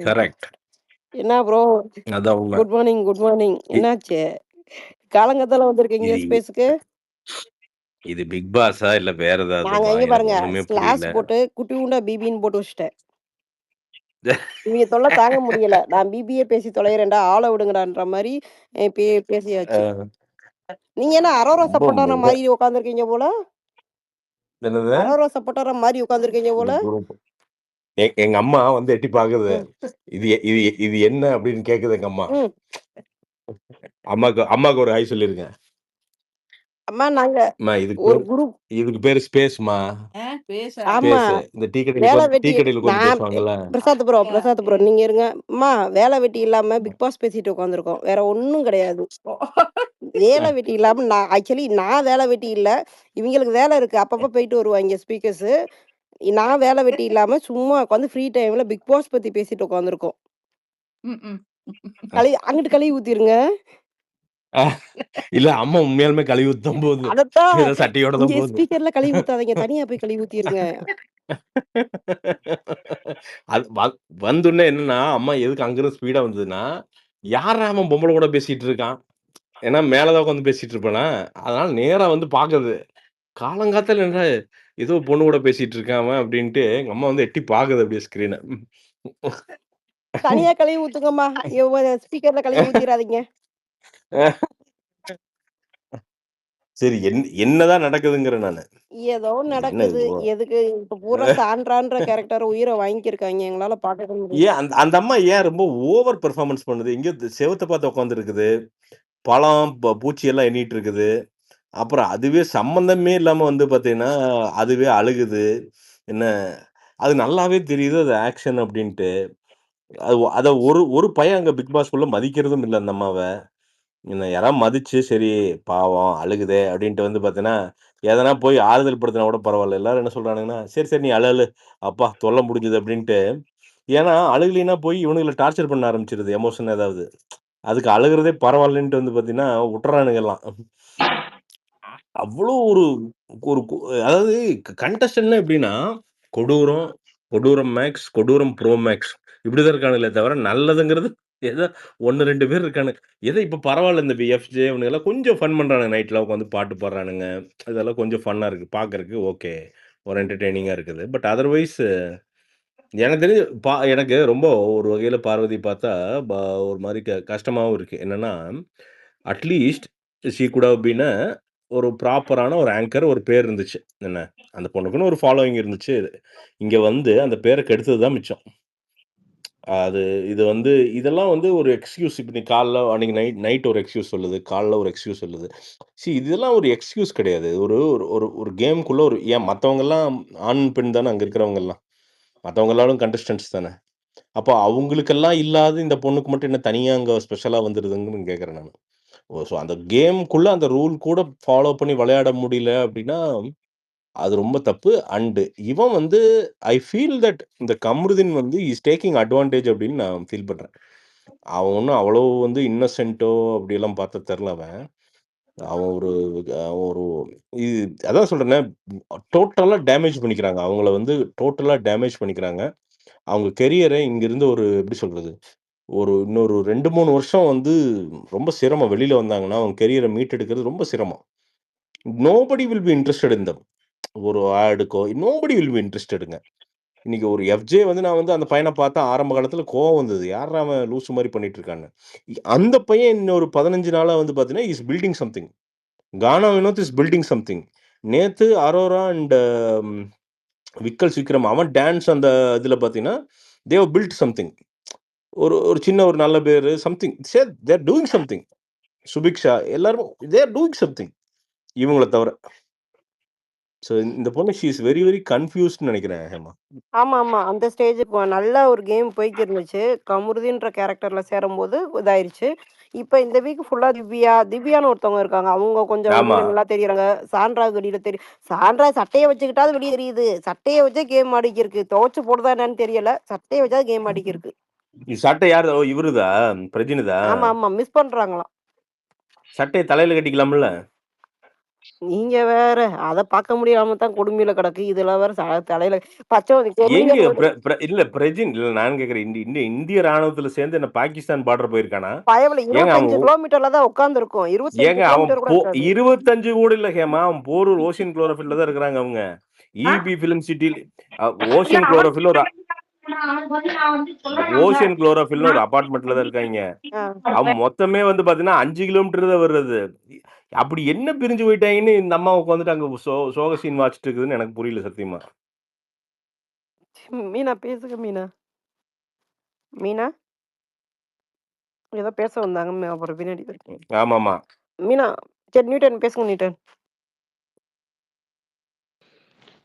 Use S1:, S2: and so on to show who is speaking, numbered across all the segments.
S1: Correct.
S2: என்ன bro?
S1: அதான் உண்ம.
S2: Good morning, good morning.
S1: இ
S2: என்னாச்சு? காலங்காத்தால வந்திருக்கீங்க
S1: இது
S2: ஸ்பேஸ்க்கு?
S1: இது பிக் பாஸா? இல்ல வேற
S2: நாங்க
S1: ஏதாவதுமா?
S2: இங்க
S1: எனக்கு
S2: பாருங்க,
S1: ஒண்ணுமே
S2: ஸ்லாஷ்
S1: புரியல.
S2: போட்டு குட்டியூண்டா பிபின்னு போட்டு வச்சுட்டேன். இவங்க தொல்ல தாங்க முடியல. நான் பிபியே பேசி தொலைகிறேன்டா, ஆள விடுங்கடான்ற மாரி பேசியாச்சு. நீங்க என்ன அரோரா
S1: ரொம்ப
S2: சப்போர்ட்டான
S1: மிக
S2: மாரி உட்காந்துருக்கீங்க போல?
S1: என்னது?
S2: அரோரா சப்போர்ட்டான மாரி உட்காந்துருக்கீங்க
S1: இந்த
S2: போல?
S1: குரூப். எங்க அம்மா வந்து எட்டி பாக்குது.
S2: ம்.
S1: இது என்ன அப்படின்னு கேக்குது எங்க அம்மா.
S2: ம்.
S1: அம்மாக்கு ஒரு ஹாய் சொல்லிருங்க.
S2: அம்மா நாங்க
S1: அம்மா
S2: ஒரு குரூப்.
S1: இதுக்கு பேரு ஸ்பேஸ்மா.
S2: ஆமா.
S1: ஸ்பேஸ். இந்த டீ
S2: வேலை
S1: டீ
S2: வெட்டி
S1: கடையில உட்காந்து
S2: நான்
S1: பேசுவாங்கல்ல.
S2: பிரசாத் ப்ரோ நீங்க இருங்க. அம்மா வேலை வெட்டி இல்லாம பிக் பாஸ் பேசிட்டு உட்காந்துருக்கோம். வேற ஒண்ணும் கிடையாது. வேலை வெட்டி இல்லாம நான் வேலை வெட்டி இல்ல. இவங்களுக்கு வேலை இருக்கு. அப்பப்ப போயிட்டு வருவாங்க ஸ்பீக்கர்ஸ். நான் வேலை வெட்டி இல்லாம சும்மா உட்காந்து ஃப்ரீ டைம்ல பிக் பாஸ் பத்தி பேசிட்டு உட்காந்துருக்கோம். அங்கிட்டு கழுவி ஊத்திருங்க.
S1: இல்ல அம்மா உண்மையாலுமே கழுவி ஊத்தம் போகுது.
S2: அதத்தான்
S1: ஏதோ சட்டையோட தான்
S2: இங்க
S1: போகுது.
S2: ஸ்பீக்கர்ல கழுவி ஊத்தாதீங்க. தனியா போய் கழுவி ஊத்திருங்க.
S1: அது வந்தோனே என்னன்னா, அம்மா எதுக்கு அங்கிருந்து ஸ்பீடா வந்ததுன்னா, யார்றா அவன் பொம்பள கூட பேசிட்டு இருக்கான்? ஏன்னா மேல தான் உட்காந்து பேசிட்டு இருப்பேனா, அதனால நேரா வந்து பாக்குது. காலங்காத்தால என்ன ஏதோ பொண்ணு கூட பேசிட்டு இருக்கான் அவன் அப்டின்ட்டு, எங்க அம்மா வந்து எட்டி பாக்குது அப்படியே ஸ்க்ரீன.
S2: தனியா கழுவி ஊத்துங்கம்மா. ஸ்பீக்கர்ல கழுவி ஊத்திராதீங்க.
S1: சரி என்னதான் நடக்குதுங்கிறேன் நானு.
S2: ஏதோ
S1: என்ன
S2: நடக்குது. எதுக்கு இப்ப பூரா சான்றான்ற கேரக்டர் உயிர வாங்கியிருக்காங்க. எங்களால பார்க்கவே முடியல.
S1: ஏன் அந்த அம்மா ஏன் ரொம்ப ஓவர் பெர்ஃபார்மன்ஸ் பண்ணுது? எங்கேயோ செவுத்த பார்த்து உட்காந்துருக்குது. பழம், பூச்சி எல்லாம் எண்ணிட்டு இருக்குது. அப்புறம் அதுவே சம்மந்தமே இல்லாம வந்து பார்த்தீங்கன்னா, அதுவே அழுகுது. என்ன அது நல்லாவே தெரியுது அது ஆக்ஷன் அப்டின்ட்டு. அத ஒரு ஒரு பையன் அங்க பிக் பாஸ்குள்ள மதிக்கிறதும் இல்ல அந்த அம்மாவ. என்ன யாராவது மதிச்சு, சரி பாவம் அழுகுதே அப்டின்ட்டு வந்து பார்த்தீங்கன்னா, எதனா போய் ஆறுதல் படுத்தினா கூட பரவால்ல. எல்லாரும் என்ன சொல்றானுங்கன்னா, சரி, சரி நீ அழு அழு. அப்பா தொல்ல முடிஞ்சுது அப்டின்ட்டு. ஏன்னா அழுகலின்னா போய் இவனுங்கள டார்ச்சர் பண்ண ஆரம்பிச்சுருது எமோஷன் ஏதாவது. அதுக்கு அழுகுறதே பரவாயில்லன்ட்டு வந்து பார்த்தீங்கன்னா, உட்டுறானுங்க எல்லாம். அவ்ளோ ஒரு ஒரு அதாவது கண்டஸ்டன்ட்னா எப்படின்னா, கொடூரம், கொடூரம் மேக்ஸ், கொடூரம் ப்ரோ மேக்ஸ் இப்படிதான் இருக்கானுங்களே தவிர, நல்லதுங்கிறது ஏதோ 1, 2 பேர் இருக்கானுங்க. ஏதோ இப்ப பரவால்ல இந்த எஃப்ஜே இவனுங்கலாம் கொஞ்சம் ஃபன் பண்றானுங்க. நைட்ல உட்காந்து பாட்டு பாடுறானுங்க. இதெல்லாம் கொஞ்சம் ஃபன்னா இருக்கு. பார்க்கறக்கு ஓகே. ஒரு என்டர்டெய்னிங்கா இருக்குது. பட் அதர்வைஸ் எனக்கு தெரிஞ்சு எனக்கு ரொம்ப ஒரு வகையில பார்வதி பார்த்தா, ப ஒரு மாரி கஷ்டமாவும் இருக்கு. என்னன்னா, at least she could have been ஒரு ப்ராப்பரான ஒரு ஆங்கர் ஒரு பேர் இருந்துச்சு. என்ன? அந்த பொண்ணுக்குன்னு ஒரு ஃபாலோயிங் இருந்துச்சு. இங்க வந்து அந்த பேர கெடுத்தது தான் மிச்சம். அது இது வந்து இதெல்லாம் வந்து ஒரு எக்ஸ்கியூஸ். இப்ப நீ காலைல அன்னைக்கு நைட் ஒரு எக்ஸ்கியூஸ் சொல்லுது. காலைல ஒரு எக்ஸ்கியூஸ் சொல்லுது. இதெல்லாம் ஒரு எக்ஸ்கியூஸ் கிடையாது. ஒரு ஒரு ஒரு ஒரு கேம்க்குள்ள ஏன் மத்தவங்கலாம் ஆண், பெண் தானே அங்க இருக்கிறவங்கலாம். மத்தவங்க எல்லாரும் கண்டஸ்டன்ட்ஸ் தானே. அப்போ அவங்களுக்கெல்லாம் இல்லாத இந்த பொண்ணுக்கு மட்டும் என்ன தனியா அங்க ஸ்பெஷலா வந்துருதுங்கன்னு கேட்கிறேன் நானு. அந்த கேம்க்குள்ள அந்த ரூல் கூட ஃபாலோ பண்ணி விளையாட முடியல அப்டின்னா, அது ரொம்ப தப்பு. இவன் வந்து ஐ ஃபீல் தட் இந்த கம்ருதீன் வந்து இஸ் டேக்கிங் அட்வான்டேஜ் அப்டின்னு நான் ஃபீல் பண்றேன். அவன் ஒண்ணும் அவ்வளோ வந்து இன்னோசென்ட்டோ அப்டியெல்லாம் பார்த்தா தெர்ல அவன். அவன் ஒரு ஒரு இது அதான் சொல்றேனே, டோட்டலா டேமேஜ் பண்ணிக்கிறாங்க. அவங்கள வந்து டோட்டலா டேமேஜ் பண்ணிக்கிறாங்க. அவங்க கெரியர இங்கிருந்து ஒரு எப்படி சொல்றது? இன்னொரு 2, 3 வருஷம் வந்து ரொம்ப சிரமம். வெளில வந்தாங்கன்னா, அவங்க கெரியர மீட்டெடுக்கிறது ரொம்ப சிரமம். Nobody will be interested in them. ஒரு ஆடுக்கோ நோபடி வில் பி இன்ட்ரஸ்டடுங்க. இன்னைக்கு ஒரு எஃப்ஜே வந்து நான் வந்து அந்த பையன பார்த்தா ஆரம்ப காலத்தில கோவம் வந்தது. யார்றா அவன் லூசு மாரி பண்ணிட்டு இருக்கான்னு. அந்த பையன் இன்னொரு 15 நாளா வந்து பார்த்தீங்கன்னா, is building something. Gaana Vinoth is building something. நேத்து அரோரா அண்ட் விக்கல் விக்ரம் அவன் டான்ஸ் அந்த இதில பார்த்தீங்கன்னா, தே ஹவ் பில்ட் சம்திங். ஒரு சின்ன ஒரு நல்ல பேரு something they are doing something. Subiksha எல்லாரும் தே ஆர் டூயிங் சம்திங். இவங்கள தவிர. இந்த பொண்ணு ஷி இஸ் வெரி வெரி கன்ஃப்யூஸ்ட்ன்னு நெனைக்கிறேன் ஹேமா.
S2: ஆமா. அந்த ஸ்டேஜ் நல்ல ஒரு கேம் போய்க்கிட்டு இருந்துச்சு. கமருதீன்ற கேரக்டர்ல சேரும்போது இதாயிருச்சு. இப்ப இந்த வீக் ஃபுல்லா திவ்யான்னு ஒருத்தவங்க இருக்காங்க. அவங்க கொஞ்சம்
S1: ஆமா.
S2: வெளியில நல்லா தெரியுறாங்க. சாண்ட்ரா வெளியில சாண்ட்ரா சட்டைய வச்சுக்கிட்டாவது வெளிய தெரியுது. சட்டைய வச்சே கேம் ஆடிக்கிருக்கு. துவச்சு போடுதா என்னன்னு தெரியல. சட்டைய வச்சாவது கேம் ஆடிக்கிருக்கு.
S1: சட்டை யாரு? இவருதா? பிரஜினிதா?
S2: ஆமா. மிஸ் பண்றாங்களாம்.
S1: சட்டைய தலையில கட்டிக்கலாம்ல?
S2: நீங்க வேற. அத பார்க்க முடியாம தான் கொடுமையில கிடக்கு. இதுல வேற தலையில பச்சை
S1: எங்க
S2: கெமிக்கல்
S1: இல்ல பிரஜின் இல்ல நான் கேட்கிறேன். இந்திய ராணுவத்துல சேர்ந்து என்ன பாகிஸ்தான் பார்டர் போயிருக்கானா?
S2: பயவுல
S1: ஏங்க அவன்
S2: 25 கிலோமீட்டர்ல தான் உட்கார்ந்துருக்கோம். 25
S1: ஏங்க அவன்
S2: கிலோமீட்டர் கூட இருக்காது.
S1: 25 கூட இல்ல ஹேமா. அவன் போரூர் ஓஷன் குளோரோஃபில்ல தான் இருக்கிறாங்க அவங்க. இபி பிலிம் சிட்டில ஓஷன் குளோரோஃபில் ஒரு ஓஷன் குளோரோஃபில்னு ஒரு அபார்ட்மெண்ட்ல தான் இருக்காங்க. அவன் மொத்தமே வந்து பாத்தீங்கன்னா 5 கிலோமீட்டர் தான் வருது. அப்படி என்ன பிரிஞ்சு போயிட்டாங்கன்னு இந்த அம்மா உட்காந்துட்டு அங்க சோக சீன் வாச்சிட்டு இருக்குதுன்னு எனக்கு புரியல சத்தியமா.
S2: மீனா பேசுங்க மீனா. மீனா? ஏதோ பேச வந்தாங்க. அப்புறம் பின்னாடி
S1: ஆமாமா.
S2: மீனா, சரி நியூட்டன் பேசுங்க நியூட்டன்.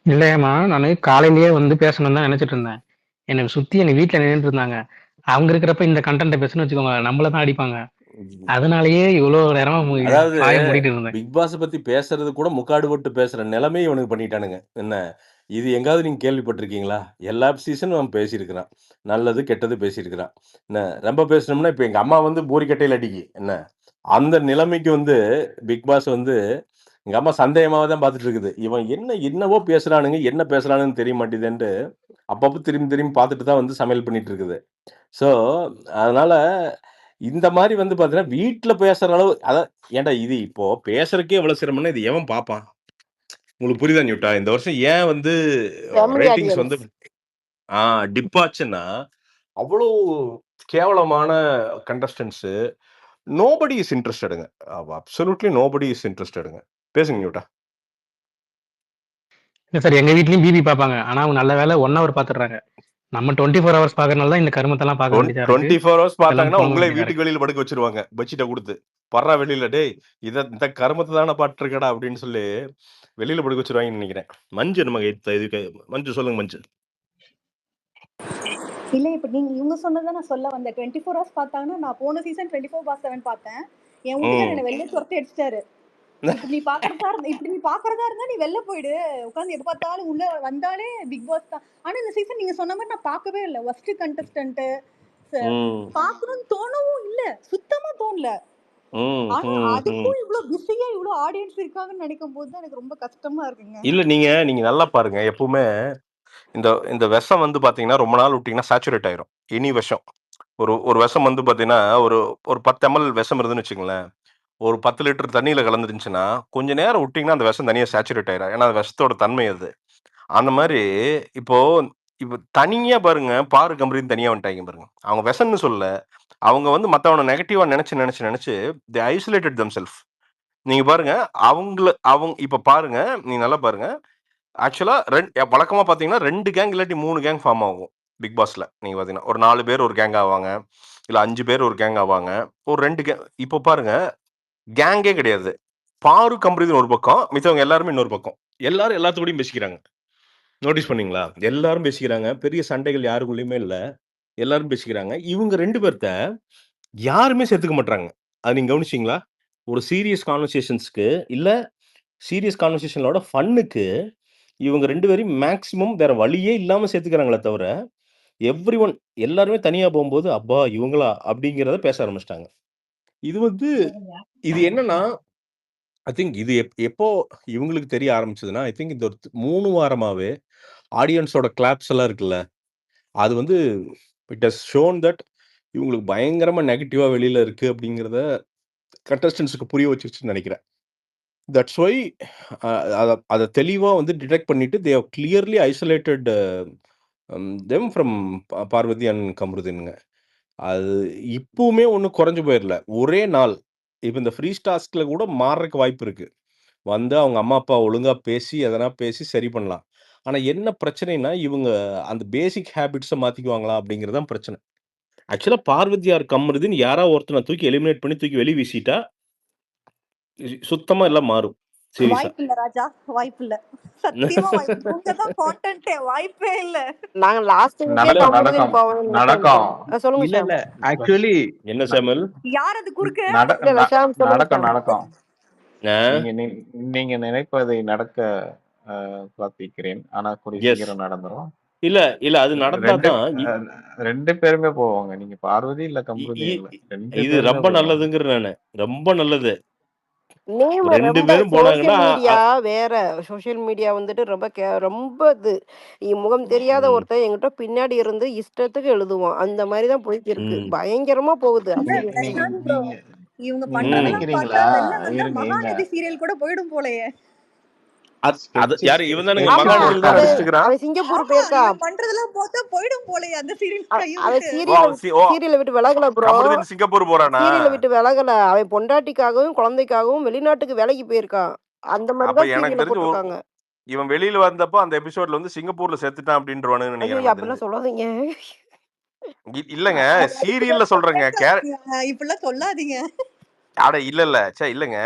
S3: இல்லையம்மா, நானு காலையிலேயே வந்து பேசணும்னு தான் நினைச்சிட்டு இருந்தேன். எனக்கு சுத்தி எங்க வீட்ல நின்னுட்டு இருந்தாங்க. அவங்க இருக்கிறப்ப இந்த கண்டென்ட்ட பேசுன்னு வச்சுக்கோங்க, நம்மள தான் அடிப்பாங்க. அதனாலேயே இவ்வளோ நேரமா
S1: அதாவது
S3: வாய மூடிட்டு இருந்தேன்.
S1: பிக் பாஸ் பத்தி பேசுறது கூட முக்காடு போட்டு பேசுற நிலைமை இவனுக்கு பண்ணிட்டானுங்க. என்ன இது எங்காவது நீங்க கேள்விப்பட்டிருக்கீங்களா? எல்லா சீசனும் அவன் பேசியிருக்கிறான். நல்லது, கெட்டது பேசியிருக்கிறான். என்ன ரொம்ப பேசணும்னா இப்ப எங்க அம்மா வந்து பூரிக்கட்டையில அடிக்கி. என்ன அந்த நிலைமைக்கு வந்து பிக் பாஸ் வந்து எங்க அம்மா சந்தேகமாவே தான் பார்த்துட்டு இருக்குது. இவன் என்னவோ பேசுறானுங்க, என்ன பேசுறானுன்னு தெரிய மாட்டேதுன்ட்டு அப்பப்போ திரும்பி திரும்பி பார்த்துட்டு தான் வந்து சமையல் பண்ணிட்டு இருக்குது. ஸோ அதனால இந்த மாரி வந்து பார்த்தீங்கன்னா, வீட்ல பேசுற அளவு ஏன்டா இது இப்போ பேசுறதுக்கே இவ்வளவு சிரமம்னா இது எவன் பார்ப்பான்? உங்களுக்கு புரியுதா நியூட்டா? இந்த வருஷம் ஏன் வந்து
S2: ஃபேமிலி
S1: ரேட்டிங்ஸ் வந்து
S2: ஆடியன்ஸ்.
S1: டிப் ஆச்சுன்னா, அவ்வளோ கேவலமான கண்டஸ்டன்ட்ஸ் நோபடி இஸ் இன்ட்ரஸ்டடுங்க. அப்சல்யூட்லி நோபடி இஸ் இன்ட்ரஸ்டடுங்க. பேசுங்க நியூட்டா.
S3: இல்ல சார், எங்க வீட்லயும் பிபி பார்ப்பாங்க. ஆனா அவங்க நல்ல வேளை 1 ஹவர் பார்த்துடுறாங்க. நம்ம 24 ஹவர்ஸ் பார்க்கறனால தான் இந்த கருமத்தெல்லாம் பார்க்க வேண்டியதா இருக்கு.
S1: 24 ஹவர்ஸ்
S3: இதெல்லாம்
S1: பார்த்தாங்கன்னா,
S3: புலம்ப
S1: உங்களே
S3: வேண்டியதா
S1: வீட்டுக்கு
S3: இருக்கு.
S1: வெளியில படுக்க வச்சுருவாங்க. பெட்ஷீட்ட குடுத்து. "பட்றா வெளியில டேய்! இந்த கருமத்த தான பார்த்துருக்கடா" அப்படின்னு சொல்லி வெளியில படுக்க வச்சுருவாங்கன்னு நெனைக்கிறேன். மஞ்சு நம்ம இதுக்கு மஞ்சு சொல்லுங்க மஞ்சு.
S4: இல்ல இப்ப நீங்க இவங்க சொன்னத நான் சொல்ல வந்தேன். 24 ஹவர்ஸ் பார்த்தாங்கன்னா, நான் போன சீசன் 24/7 பார்த்தேன். என் வீட்டுக்காரர் என்ன வெளில துரத்தி அடிச்சிட்டாரு. இப்படி நீ பார்க்கறதா இருந்தா நீ வெளில போயிடு. உட்கார்ந்து எப்ப பார்த்தாலும் உள்ள வந்தாலே பிக் பாஸ் தான். ஆனா இந்த சீசன் நீங்க சொன்ன மாதிரி நான் பார்க்கவே இல்ல. வொர்ஸ்ட் கண்டஸ்டன்ட் பார்க்கணும்னு தோணவும் இல்ல. சுத்தமா தோணல. ஆனா அதுக்கும் இவ்ளோ பிஸியா இவ்ளோ ஆடியன்ஸ் இருக்காங்கன்னு நினைக்கும் போது தான் எனக்கு ரொம்ப கஷ்டமா இருக்குங்க.
S1: இல்ல நீங்க நல்லா பாருங்க. எப்பவுமே இந்த விஷம் வந்து பார்த்தீங்கன்னா, ரொம்ப நாள் விட்டீங்கன்னா சேச்சுரேட் ஆயிரும். எனி விஷம். ஒரு விஷம் வந்து பார்த்தீங்கன்னா, ஒரு 10 எம்எல் விஷம் இருந்துன்னு வச்சுக்கங்களேன். ஒரு 10 லிட்டர் தண்ணீல கலந்துருந்துச்சுன்னா, கொஞ்ச நேரம் விட்டீங்கன்னா, அந்த விஷம் தனியா சேச்சுரேட் ஆயிரும். ஏன்னா, அது விஷத்தோட தன்மை அது. அந்த மாரி இப்போ இப்ப தனியா பாருங்க, பாரு கம்பெனின்னு தனியா வந்துட்டாய்ங்க பாருங்க. அவங்க விஷம்ன்னு சொல்லல. அவங்க வந்து மத்தவன நெகட்டிவா நெனச்சு தே ஐசோலேட்டட் தெம்செல்ஃப். நீங்க பாருங்க, இப்ப பாருங்க, நீங்க நல்லா பாருங்க. ஆக்சுவலா வழக்கமா பார்த்தீங்கன்னா 2 கேங் இல்லாட்டி 3 கேங் ஃபார்ம் ஆகும். பிக் பாஸ்ல. நீங்க பார்த்தீங்கன்னா, ஒரு 4 பேர் ஒரு கேங் ஆவாங்க. இல்ல 5 பேர் ஒரு கேங் ஆவாங்க. ஒரு 2 இப்போ பாருங்க, கேங்கே கிடையாது. பாரு கம்பெனின்னு ஒரு பக்கம், மித்தவங்க எல்லாருமே இன்னொரு பக்கம். எல்லாரும் எல்லாத்துக்கூடயும் பேசிக்கிறாங்க. நோட்டீஸ் பண்ணீங்களா? எல்லாரும் பேசிக்கிறாங்க. பெரிய சண்டைகள் யாருக்குள்ளயுமே இல்ல. எல்லாரும் பேசிக்கிறாங்க. இவங்க 2 பேர்த்த யாருமே சேர்த்துக்க மாட்றாங்க. அத நீங்க கவனிச்சீங்களா? ஒரு சீரியஸ் கான்வர்சேஷன்ஸ்க்கு இல்ல சீரியஸ் கான்வர்சேஷனோட ஃபன்னுக்கு இவங்க 2 பேரையும் மேக்ஸிமம் வேற வழியே இல்லாம சேர்த்துக்கிறாங்களே தவிர, எவ்ரிஒன் எல்லாருமே தனியா போம்போது, "அப்பா இவங்களா?" அப்படிங்கிறத பேச ஆரம்பிச்சுட்டாங்க. இது வந்து இது என்னன்னா, ஐ திங்க் இது எப்போ இவங்களுக்கு தெரிய ஆரம்பிச்சதுன்னா, ஐ திங்க் இந்த ஒரு 3 வாரமாவே ஆடியன்ஸோட கிளாப்ஸ் எல்லாம் இருக்குல்ல, அது வந்து இட் ஹஸ் ஷோன் தட் இவங்களுக்கு பயங்கரமா நெகட்டிவா வெளியில இருக்கு அப்படிங்கிறத கண்டஸ்டன்ட்ஸ்க்கு புரிய வச்சுருச்சுன்னு நெனைக்கிறேன். தட்ஸ் ஒய் அத தெளிவா வந்து டிடெக்ட் பண்ணிட்டு they have clearly isolated them from Parvathy and கமருதீன்ங்க. அது இப்பவுமே ஒண்ணும் குறைஞ்சு போயிரல. ஒரே நாள். இப்ப இந்த ஃப்ரீ டாஸ்க்ல கூட மாறுறக்கு வாய்ப்பு இருக்கு. வந்து அவங்க அம்மா, அப்பா ஒழுங்கா பேசி, எதனா பேசி சரி பண்ணலாம். ஆனா என்ன பிரச்சனைன்னா, இவங்க அந்த பேசிக் ஹேபிட்ஸ மாத்திக்குவாங்களா? அப்படிங்கிறது தான் பிரச்சனை. ஆக்சுவலா பார்வதி ஆர் கமருதீன் யாராவது ஒருத்தன தூக்கி எலிமினேட் பண்ணி தூக்கி வெளிய வீசிட்டா, சுத்தமா எல்லாம் மாறும். சீரியஸா.
S4: வாய்ப்பில்ல ராஜா. வாய்ப்பில்ல. சத்தியமா வாய்ப்பு. இவங்க தான் கான்டென்ட்டே. வாய்ப்பே இல்ல.
S2: நாங்க லாஸ்ட் வீக்கே
S5: நடக்கும்
S2: கமருதீன்
S5: நடக்கும்
S2: போவோம்னு
S5: நடக்கும்
S2: நினைச்சோம். சொல்லுங்க
S5: இல்ல
S2: ஷாம்.
S5: இல்ல ஆக்சுவலி
S1: என்ன சாமுவேல்?
S4: யார் அது குறுக்கு?
S2: இல்ல ஷாம் சொல்லுங்க
S5: நடக்கும்
S2: ஷாம்.
S5: நடக்கும்
S1: ஆ,
S5: நீங்க நினைப்பதை நடக்க பிரார்த்திக்கிறேன். ஆனா கூடிய
S1: எஸ்.
S5: சீக்கிரம் நடந்துரும்.
S1: இல்ல, இல்ல அது நடந்தா
S5: ரெண்டு
S1: தான்
S5: ரெண்டு பேருமே போவாங்க. நீங்க பார்வதி இல்ல
S1: இ
S5: கம்ருதீன்
S1: இ
S5: இல்ல, ரெண்டு
S1: இது
S5: பேருமே
S1: ரொம்ப
S5: போயிடுவாங்க.
S1: நல்லதுங்கிறேன் நானு. ரொம்ப நல்லது.
S2: நேம்
S1: 2
S2: ரொம்ப
S1: பேரும்
S2: சோசியல்
S1: போனாங்கன்னா,
S2: மீடியா வேற. சோசியல் மீடியா வந்துட்டு ரொம்ப இது. முகம் தெரியாத
S1: ம்.
S2: ஒருத்தன் என்கிட்ட பின்னாடி இருந்து இஷ்டத்துக்கு எழுதுவான். அந்த மாரி தான் போயிட்டு இருக்கு.
S1: ம்.
S2: பயங்கரமா போகுது.
S4: இல்ல
S5: நீ-
S2: சீரியஸ்லி.
S5: நீ-
S4: பிரசாந்த் ப்ரோ,
S5: நீங்க
S4: இவங்க
S5: நீங்க
S1: ம்.
S4: பண்றதெல்லாம்
S5: நினைக்கிறீங்களா
S4: பார்த்தா வெளில வந்தா
S5: இருங்க எங்க
S4: மகாநதி சீரியல் கூட போயிடும் போலயே.
S1: அது
S5: ஸ்கெட்ச்
S1: யாரு இவன் தானுங்க
S5: ஸ்கெட்ச்
S2: ஆமா.
S1: மகாநதியில தான்
S5: போட்டாங்க.
S2: அவன்
S1: நடிச்சிட்டு இருக்கிறான்.
S2: அவன் சிங்கப்பூர்
S4: ஆமா,
S2: போயிருக்கான்.
S4: இவன் பண்றதெல்லாம் பார்த்தா போயிடும் போலயே அந்த சீரியல் கைய
S2: அவன்
S4: விட்டு.
S2: சீரியல விட்டு விலகல ப்ரோ.
S1: கமருதீன் சிங்கப்பூர் போறானா?
S2: சீரியல விட்டு விலகல. அவன் பொண்டாட்டிக்காகவும், குழந்தைக்காகவும் வெளிநாட்டுக்கு வேலைக்கு போயிருக்கான். அந்த மாரி
S1: அப்ப
S2: தான்
S1: எனக்கு
S2: சீரியல்ல
S1: தெரிஞ்சு
S2: போட்டுருக்காங்க.
S1: இவன் வெளியில வந்தப்போ அந்த எபிசோட்ல வந்து சிங்கப்பூர்ல செத்துட்டான் அப்படின்றவானுன்னு
S2: ஐயோ!
S1: நினைக்கிறேன் எனக்கு
S2: அப்படிலாம்
S1: தெரிஞ்சு.
S2: சொல்லாதீங்க.
S1: இல்லங்க
S4: அவன் வயசுக்கு
S1: சீரியல்ல
S4: ஏத்த
S1: சொல்றேங்க.
S4: பேசாதீங்க, இப்படிலாம் சொல்லாதீங்க.
S1: அட இல்ல ச்சே இல்லங்க.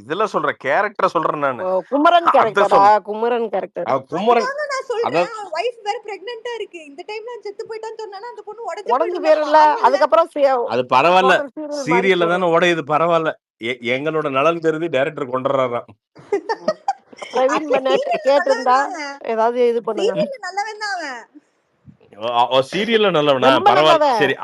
S1: இதுல சொல்றேன் கேரக்டர சொல்றேன் நானு.
S2: குமரன்
S1: அத
S2: கேரக்டரா?
S1: சொல்
S2: குமரன் கேரக்டர்.
S1: குமரன்
S4: அதுதாங்க நான் சொல்றேன்.
S1: அதான்
S4: அவன் வைஃப் வேற பிரெக்னன்ட்டா இருக்கு. இந்த டைம்ல செத்து போயிட்டான்னு சொன்னானா அந்த பொண்ணு உடைஞ்சு
S2: உடஞ்சு
S4: போயிடும்ல,
S2: போயிரும்ல.
S4: பாவம்ல.
S2: அதுக்கப்புறம்
S1: அது பரவாயில்ல.
S2: டோட்டல் சீரியல் மாறி
S1: சீரியல்ல
S2: போயிரும்.
S1: தானே உடையுது பரவாயில்ல. எங்களோட நலன் கருதி டைரக்டர் கொண்டுறாராம்.
S2: பிரவீன்
S4: Actually
S2: பனட்
S4: சீரியல்ல நல்லவன்
S2: கேட்டிருந்தா
S4: தாங்க.
S2: ஏதாவது இது பண்ணுங்க.
S4: சீரியல்ல நல்லவன் தான் அவன்.
S1: சீரியல்ல நல்லவனா?
S2: ரொம்ப
S1: பரவாயில்ல.
S2: நல்லவன்.
S1: சரி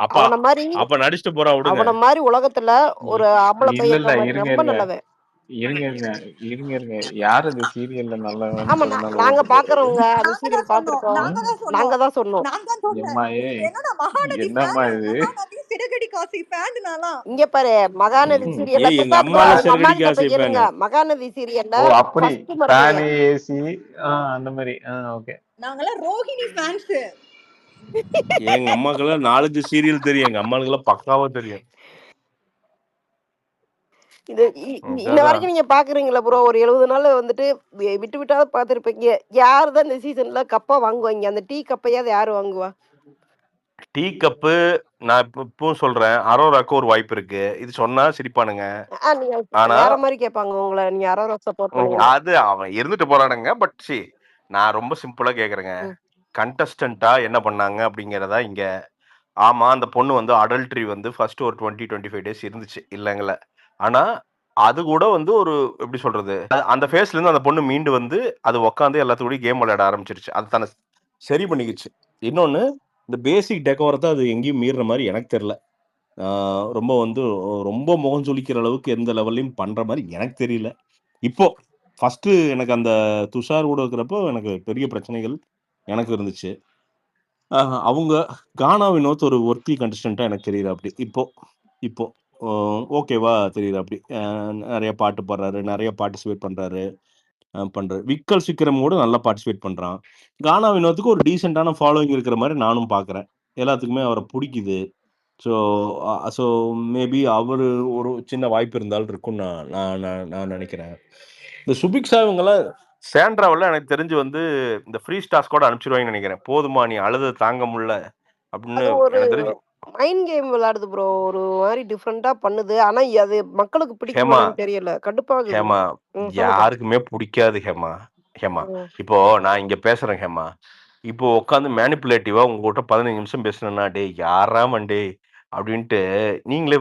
S2: அவன
S1: நடிச்சுட்டு போறான் விடுங்க.
S2: மாரி உலகத்துல ஒரு ஆம்பளை
S5: இல்ல
S2: பையன்
S5: இல்ல
S2: இருக்க மாரி
S5: இருங்க
S2: ரொம்ப
S5: இருங்க
S2: நல்லவன்.
S5: இருங்க இருங்க இருங்க இருங்க யார் அது சீரியல்ல நல்லவன்னு
S2: ஆமா,
S5: சொன்னாலும்
S2: நாங்க
S5: ஓகே.
S2: பாக்குறவங்க அந்த
S4: நாங்க
S2: சீரியல்
S4: தான் சொன்னோம்.
S2: பாத்துருக்கோம்.
S4: நாங்க தான் சொன்னோம்.
S2: நாங்க தான் சொன்னோம்.
S4: நான் தான் சொன்னேன்.
S5: எம்மா ஏ
S4: என்னடா மகாநதி
S5: என்னம்மா
S4: ஃபேன்,
S5: இது
S4: மகாநதி சிறகடி காசி ஃபேன் நான்லாம்.
S2: இங்க பாரு, மகாநதி
S5: ம்.
S2: சீரியல்ல
S1: எங்க
S2: பிரசாத் ப்ரோ,
S1: அம்மால
S2: உங்க அம்மா
S1: சிறகடிக்க
S2: கிட்ட போய்
S1: ஆசை
S2: கேளுங்க.
S1: ஃபேனு.
S2: மகாநதி சீரியல்ல
S5: ஓ அப்படி
S2: ஃபர்ஸ்ட்
S5: ஃபேன்
S2: மருமகன்.
S5: ஏசி அந்த மாதிரி ஓகே.
S4: நாங்கெல்லாம் ரோஹிணி ஃபேன்ஸ்.
S1: எங்க அம்மாக்கெல்லாம் 4 சீரியல் தெரியும். எங்க அம்மாளுக்கெல்லாம் பக்காவா தெரியும்.
S2: இது இன்ன
S1: அதான்
S2: வரைக்கும் நீங்க பாக்குறீங்களா ப்ரோ? ஒரு 70 நாள் வந்துட்டு விட்டு விட்டாவது பாத்துருப்பீங்க. யாரு தான் இந்த சீசன்ல கப்பா வாங்குவாங்க? அந்த டீ கப்பையாவது யாரு வாங்குவா?
S1: டீ கப்பு நான் இப்பவும் சொல்றேன். அரோராக்கு ஒரு வாய்ப்பு இருக்கு. இது சொன்னா சிரிப்பானுங்க.
S2: நீங்க
S1: ஆனா
S2: வேற மாரி கேட்பாங்க உங்கள. நீங்க யாரோ சப்போர்ட் பண்ணுவீங்க.
S1: அது அவன் இருந்துட்டு போறானுங்க. பட் நான் ரொம்ப சிம்பிளா கேக்குறேங்க.
S2: ம்.
S1: கண்டஸ்டன்ட்டா என்ன பண்ணாங்க அப்படிங்கிறதா இங்க. ஆமா, அந்த பொண்ணு வந்து அடல்ட்ரி வந்து ஃபர்ஸ்ட் ஒரு 20, 25 டேஸ் இருந்துச்சு. இல்லங்கல்ல. ஆனா, அது கூட வந்து ஒரு எப்படி சொல்றது? அந்த ஃபேஸ்ல இருந்து அந்த பொண்ணு மீண்டு வந்து, அது உட்காந்து எல்லாத்து கூடயும் கேம் விளையாட ஆரம்பிச்சுருச்சு. அது தன்னை சரி பண்ணிக்கிச்சு. இன்னொன்னு, இந்த பேசிக் டெக்கோரத்த அது எங்கேயும் மீறுற மாரி எனக்கு தெரியல. ரொம்ப வந்து ரொம்ப முகம் சுளிக்கிற அளவுக்கு எந்த லெவல்லயும் பண்ற மாரி எனக்கு தெரியல. இப்போ ஃபர்ஸ்ட்டு எனக்கு அந்த துஷார் கூட இருக்கிறப்போ எனக்கு பெரிய பிரச்சனைகள் எனக்கு இருந்துச்சு. அவங்க கானா வினோத் ஒரு ஒர்த்தி கண்டஸ்டன்ட்டா எனக்கு தெரியுறாப்படி. இப்போ இப்போ ஓ ஓகேவா தெரியுறாப்படி. நெறைய பாட்டு பாடுறாரு, நெறைய பார்ட்டிசிபேட் பண்றாரு. பண்றாரு. விக்கல் சிக்கரம் கூட நல்லா பார்ட்டிசிபேட் பண்றான். கானா வினோத்துக்கு ஒரு டீசென்ட்டான ஃபாலோயிங் இருக்கிற மாரி நானும் பார்க்குறேன். எல்லாத்துக்குமே அவர புடிக்குது. ஸோ ஸோ மேபி அவரு ஒரு சின்ன வாய்ப்பு இருந்தாலும் இருக்கும்னு நான் நான் நான் நான் நெனைக்கிறேன். இந்த சுபிக்ஷா இவங்கலாம் சாண்ட்ராவெல்லாம் எனக்கு தெரிஞ்சு வந்து இந்த ஃப்ரீ ஸ்டார்ஸ் கூட அனுப்பிச்சுருவாங்கன்னு நெனைக்கிறேன். "போதுமா நீ அழுதது தாங்க முடியல" அப்படின்னு
S2: அது ஒரு
S1: எனக்கு தெரிஞ்சு.
S2: மைண்ட் கேம் விளையாடுது ப்ரோ. ஒரு மாரி டிஃபரெண்ட்டா பண்ணுது. ஆனா அது மக்களுக்கு பிடிக்குமா
S1: ஹேமா,
S2: என்னன்னு தெரியல. கடுப்பாகுது.
S1: ஹேமா
S2: சொல்லுங்க.
S1: யாருக்குமே புடிக்காது ஹேமா. ஹேமா,
S2: ம்.
S1: இப்போ நான் இங்க பேசுறேன் ஹேமா. இப்போ உட்காந்து மேனிபுலேட்டிவா உங்ககிட்ட 15 நிமிஷம் பேசுனேன்னா, "டேய் யார்றா அவன் டேய்" அப்படின்ட்டு நீங்களே